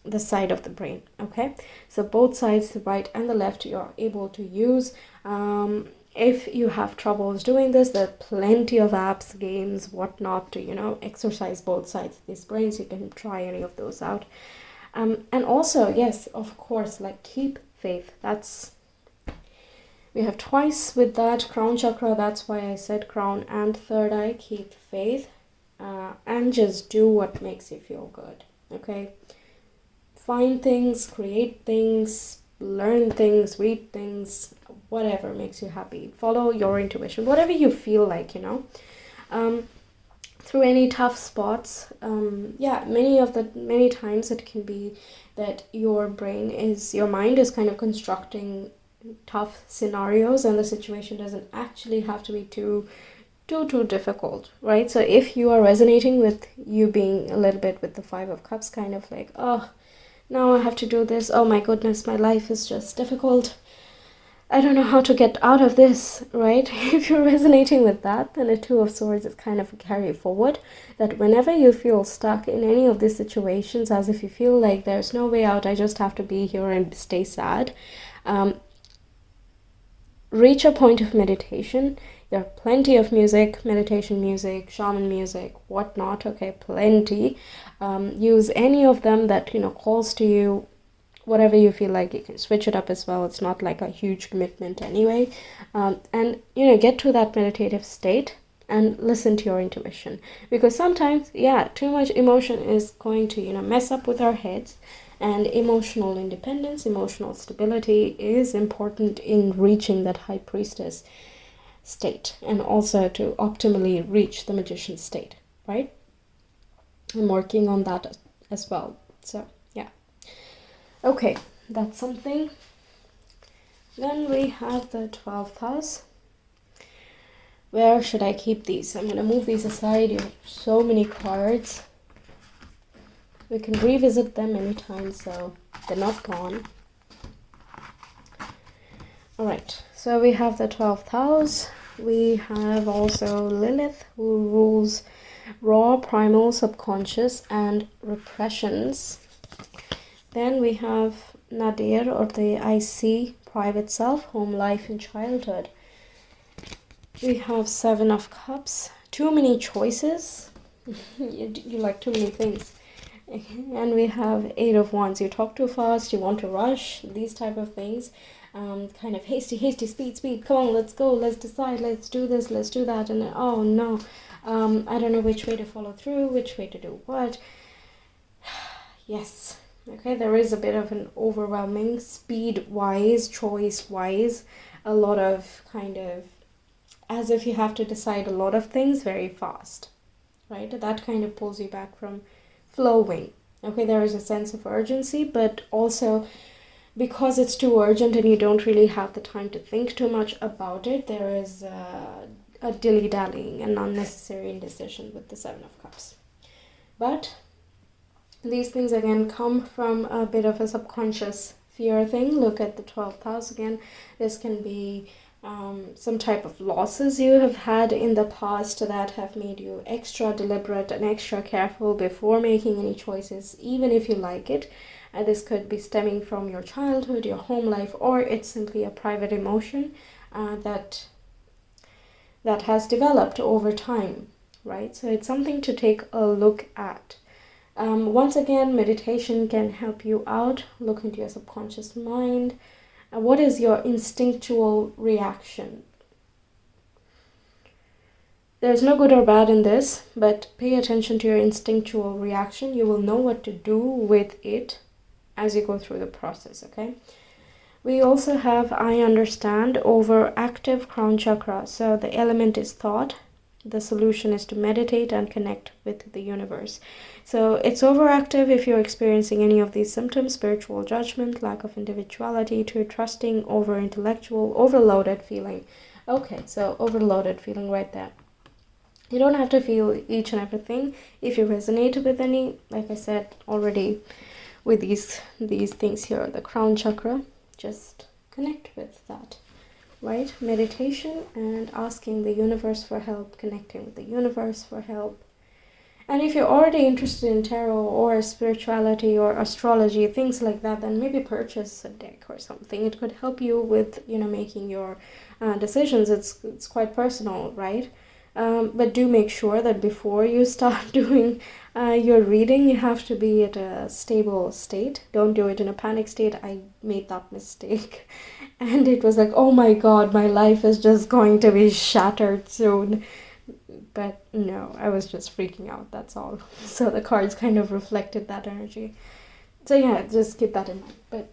the side of the brain. Okay, so both sides, the right and the left, you're able to use. If you have troubles doing this, there are plenty of apps, games, whatnot to exercise both sides of these brains. You can try any of those out. And also, yes, of course, like, keep faith. We have twice with that crown chakra. That's why I said crown and third eye. Keep faith, and just do what makes you feel good. Okay, find things, create things, learn things, read things, whatever makes you happy. Follow your intuition, whatever you feel like, through any tough spots. Many times it can be that your mind is kind of constructing tough scenarios, and the situation doesn't actually have to be too difficult, right? So if you are resonating with you being a little bit with the Five of Cups, kind of like, oh, now I have to do this, oh my goodness, my life is just difficult, I don't know how to get out of this, right? If you're resonating with that, then a Two of Swords is kind of a carry forward, that whenever you feel stuck in any of these situations, as if you feel like there's no way out, I just have to be here and stay sad, reach a point of meditation. There are plenty of music, meditation music, shaman music, whatnot, okay, plenty. Use any of them that, calls to you, whatever you feel like. You can switch it up as well. It's not like a huge commitment anyway. And, get to that meditative state and listen to your intuition. Because sometimes, too much emotion is going to, mess up with our heads. And emotional independence, emotional stability is important in reaching that High Priestess state, and also to optimally reach the Magician state, right? I'm working on that as well. So, yeah. Okay, that's something. Then we have the 12th house. Where should I keep these? I'm going to move these aside. You have so many cards. We can revisit them anytime, so they're not gone. Alright, so we have the 12th house. We have also Lilith, who rules raw, primal, subconscious, and repressions. Then we have Nadir, or the IC, private self, home life, and childhood. We have 7 of Cups. Too many choices. You like too many things. And we have 8 of Wands. You talk too fast, you want to rush, these type of things. Kind of hasty, speed, come on, let's go, let's decide, let's do this, let's do that, and then, oh no, I don't know which way to follow through, which way to do what. Yes, okay, there is a bit of an overwhelming, speed-wise, choice-wise, a lot of kind of, as if you have to decide a lot of things very fast, right? That kind of pulls you back from flowing. Okay, there is a sense of urgency, but also because it's too urgent and you don't really have the time to think too much about it, there is a dilly-dallying and unnecessary indecision with the 7 of Cups. But these things again come from a bit of a subconscious fear thing. Look at the 12th house again. This can be some type of losses you have had in the past that have made you extra deliberate and extra careful before making any choices, even if you like it. This could be stemming from your childhood, your home life, or it's simply a private emotion that has developed over time, right? So it's something to take a look at. Once again, meditation can help you out. Look into your subconscious mind. What is your instinctual reaction? There's no good or bad in this, but pay attention to your instinctual reaction. You will know what to do with it as you go through the process, okay? We also have I understand over active crown chakra. So the element is thought. The solution is to meditate and connect with the universe. So it's overactive if you're experiencing any of these symptoms: spiritual judgment, lack of individuality, too trusting, over intellectual, overloaded feeling. Okay, so overloaded feeling right there. You don't have to feel each and everything. If you resonate with any, like I said already, with these things here, the crown chakra, just connect with that, right? Meditation and asking the universe for help, connecting with the universe for help. And if you're already interested in tarot or spirituality or astrology, things like that, then maybe purchase a deck or something. It could help you with, making your decisions. It's quite personal, right? But do make sure that before you start doing your reading, you have to be at a stable state. Don't do it in a panic state. I made that mistake. And it was like, oh my God, my life is just going to be shattered soon. But no, I was just freaking out, that's all. So the cards kind of reflected that energy. So yeah, just keep that in mind. But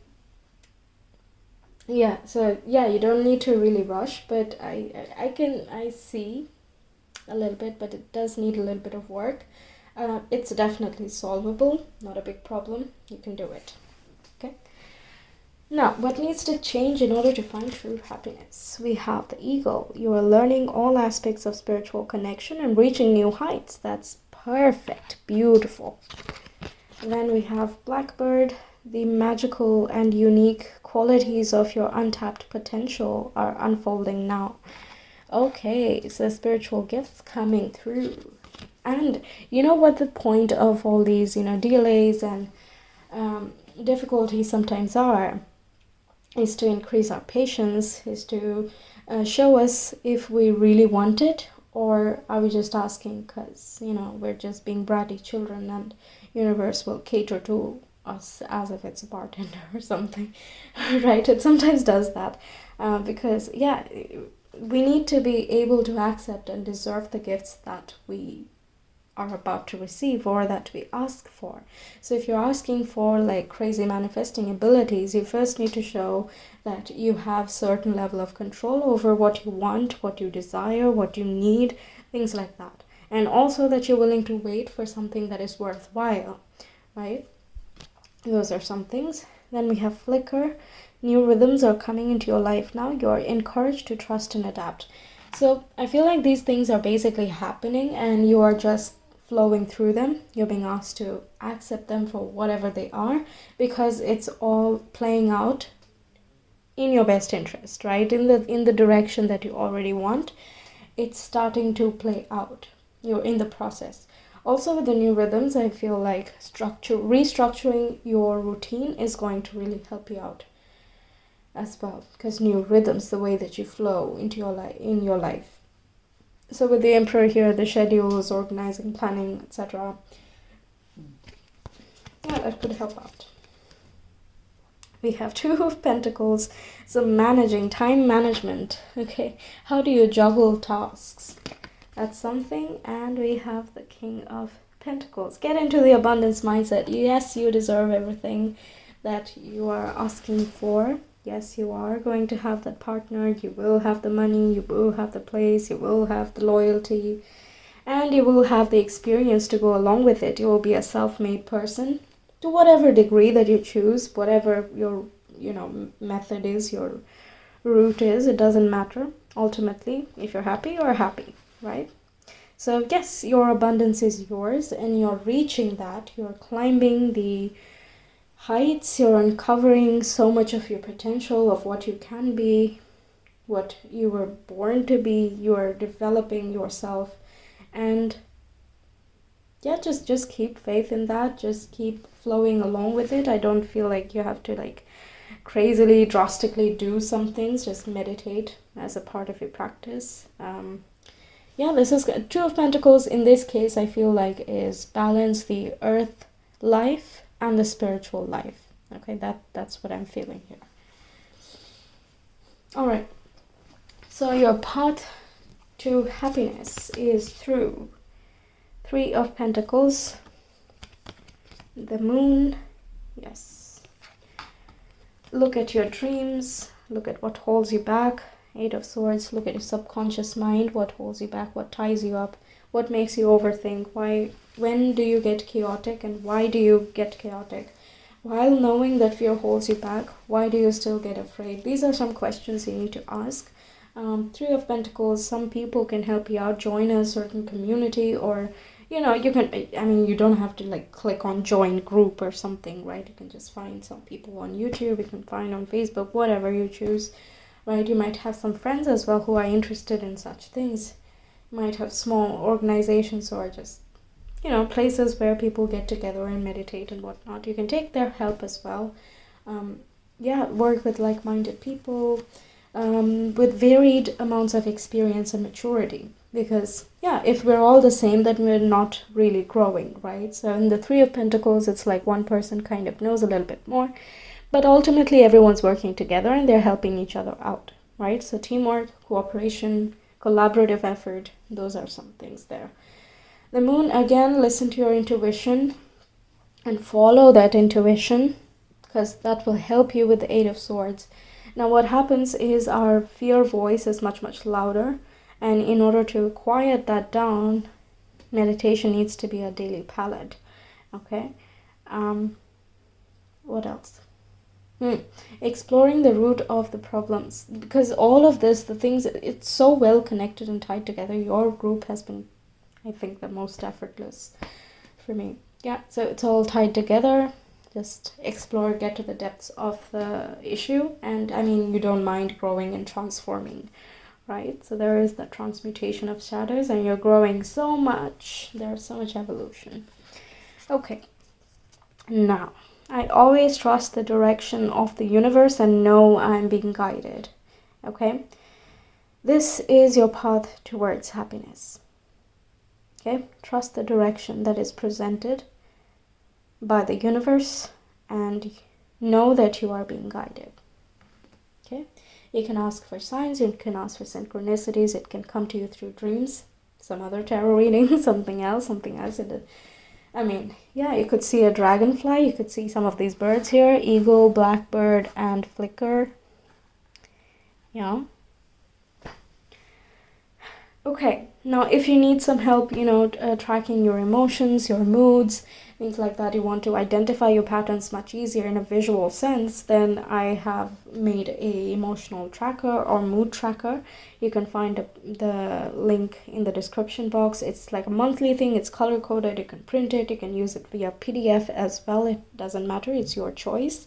yeah, so yeah, you don't need to really rush, but I see a little bit, but it does need a little bit of work. It's definitely solvable, not a big problem. You can do it. Okay. Now, what needs to change in order to find true happiness? We have the eagle. You are learning all aspects of spiritual connection and reaching new heights. That's perfect. Beautiful. And then we have blackbird. The magical and unique qualities of your untapped potential are unfolding now. Okay, so spiritual gifts coming through. And you know what the point of all these, delays and difficulties sometimes are? Is to increase our patience, is to show us if we really want it, or are we just asking because, we're just being bratty children and universe will cater to us as if it's a bartender or something, right? It sometimes does that because, yeah, we need to be able to accept and deserve the gifts that we are about to receive or that we ask for. So if you're asking for like crazy manifesting abilities, you first need to show that you have certain level of control over what you want, what you desire, what you need, things like that. And also that you're willing to wait for something that is worthwhile, right? Those are some things. Then we have flicker. New rhythms are coming into your life now. You're encouraged to trust and adapt. So I feel like these things are basically happening and you are just flowing through them. You're being asked to accept them for whatever they are because it's all playing out in your best interest, right? In the direction that you already want. It's starting to play out. You're in the process. Also with the new rhythms, I feel like restructuring your routine is going to really help you out as well, because new rhythms, the way that you flow into your life. So with the Emperor here, the schedules, organizing, planning, etc. Yeah, that could help out. We have Two of Pentacles, so managing, time management. Okay, how do you juggle tasks? That's something. And we have the King of Pentacles. Get into the abundance mindset. Yes, you deserve everything that you are asking for. Yes, you are going to have that partner, you will have the money, you will have the place, you will have the loyalty, and you will have the experience to go along with it. You will be a self-made person to whatever degree that you choose, whatever your, method is, your route is, it doesn't matter. Ultimately, if you're happy, you're happy, right? So yes, your abundance is yours and you're reaching that. You're climbing the heights, you're uncovering so much of your potential, of what you can be, what you were born to be. You are developing yourself, and yeah, just keep faith in that. Just keep flowing along with it. I don't feel like you have to like crazily drastically do some things. Just meditate as a part of your practice. Yeah, this is Two of Pentacles. In this case, I feel like is balance the earth life and the spiritual life. Okay, that's what I'm feeling here. All right, so your path to happiness is through Three of Pentacles, the Moon. Yes, look at your dreams, look at what holds you back. Eight of Swords, look at your subconscious mind, what holds you back, what ties you up, what makes you overthink, when do you get chaotic and why do you get chaotic? While knowing that fear holds you back, why do you still get afraid? These are some questions you need to ask. Three of Pentacles, some people can help you out, join a certain community, or you know, you can, I mean, you don't have to like click on join group or something, right? You can just find some people on YouTube, you can find on Facebook, whatever you choose, right? You might have some friends as well who are interested in such things. You might have small organizations or just, you know, places where people get together and meditate and whatnot. You can take their help as well. Yeah, work with like-minded people, with varied amounts of experience and maturity. Because, yeah, if we're all the same, then we're not really growing, right? So in the Three of Pentacles, it's like one person kind of knows a little bit more. But ultimately, everyone's working together and they're helping each other out, right? So teamwork, cooperation, collaborative effort, those are some things there. The Moon, again, listen to your intuition and follow that intuition, because that will help you with the Eight of Swords. Now what happens is our fear voice is much, much louder. And in order to quiet that down, meditation needs to be a daily palette. Okay. What else? Exploring the root of the problems. Because all of this, the things, it's so well connected and tied together. Your group has been, I think, the most effortless for me. Yeah, so it's all tied together. Just explore, get to the depths of the issue. And I mean, you don't mind growing and transforming, right? So there is the transmutation of shadows and you're growing so much. There's so much evolution. Okay. Now, I always trust the direction of the universe and know I'm being guided. Okay? This is your path towards happiness. Okay? Trust the direction that is presented by the universe and know that you are being guided. Okay? You can ask for signs, you can ask for synchronicities, it can come to you through dreams, some other tarot reading, something else. I mean, yeah, you could see a dragonfly, you could see some of these birds here, eagle, blackbird, and flicker. Yeah. Okay, now if you need some help, you know, tracking your emotions, your moods, things like that, you want to identify your patterns much easier in a visual sense, then I have made a emotional tracker or mood tracker. You can find the link in the description box. It's like a monthly thing, it's color coded, you can print it, you can use it via PDF as well, it doesn't matter, it's your choice.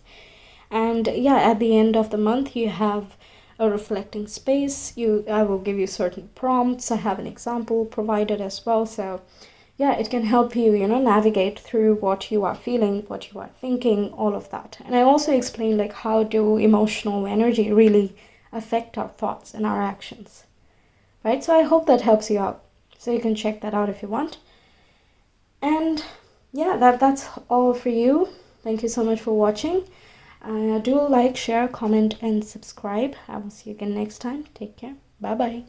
And yeah, at the end of the month you have a reflecting space. I will give you certain prompts. I have an example provided as well. So yeah, it can help you, you know, navigate through what you are feeling, what you are thinking, all of that. And I also explain like how do emotional energy really affect our thoughts and our actions, right? So I hope that helps you out. So you can check that out if you want. And yeah, that's all for you. Thank you so much for watching. Do like, share, comment, and subscribe. I will see you again next time. Take care. Bye-bye.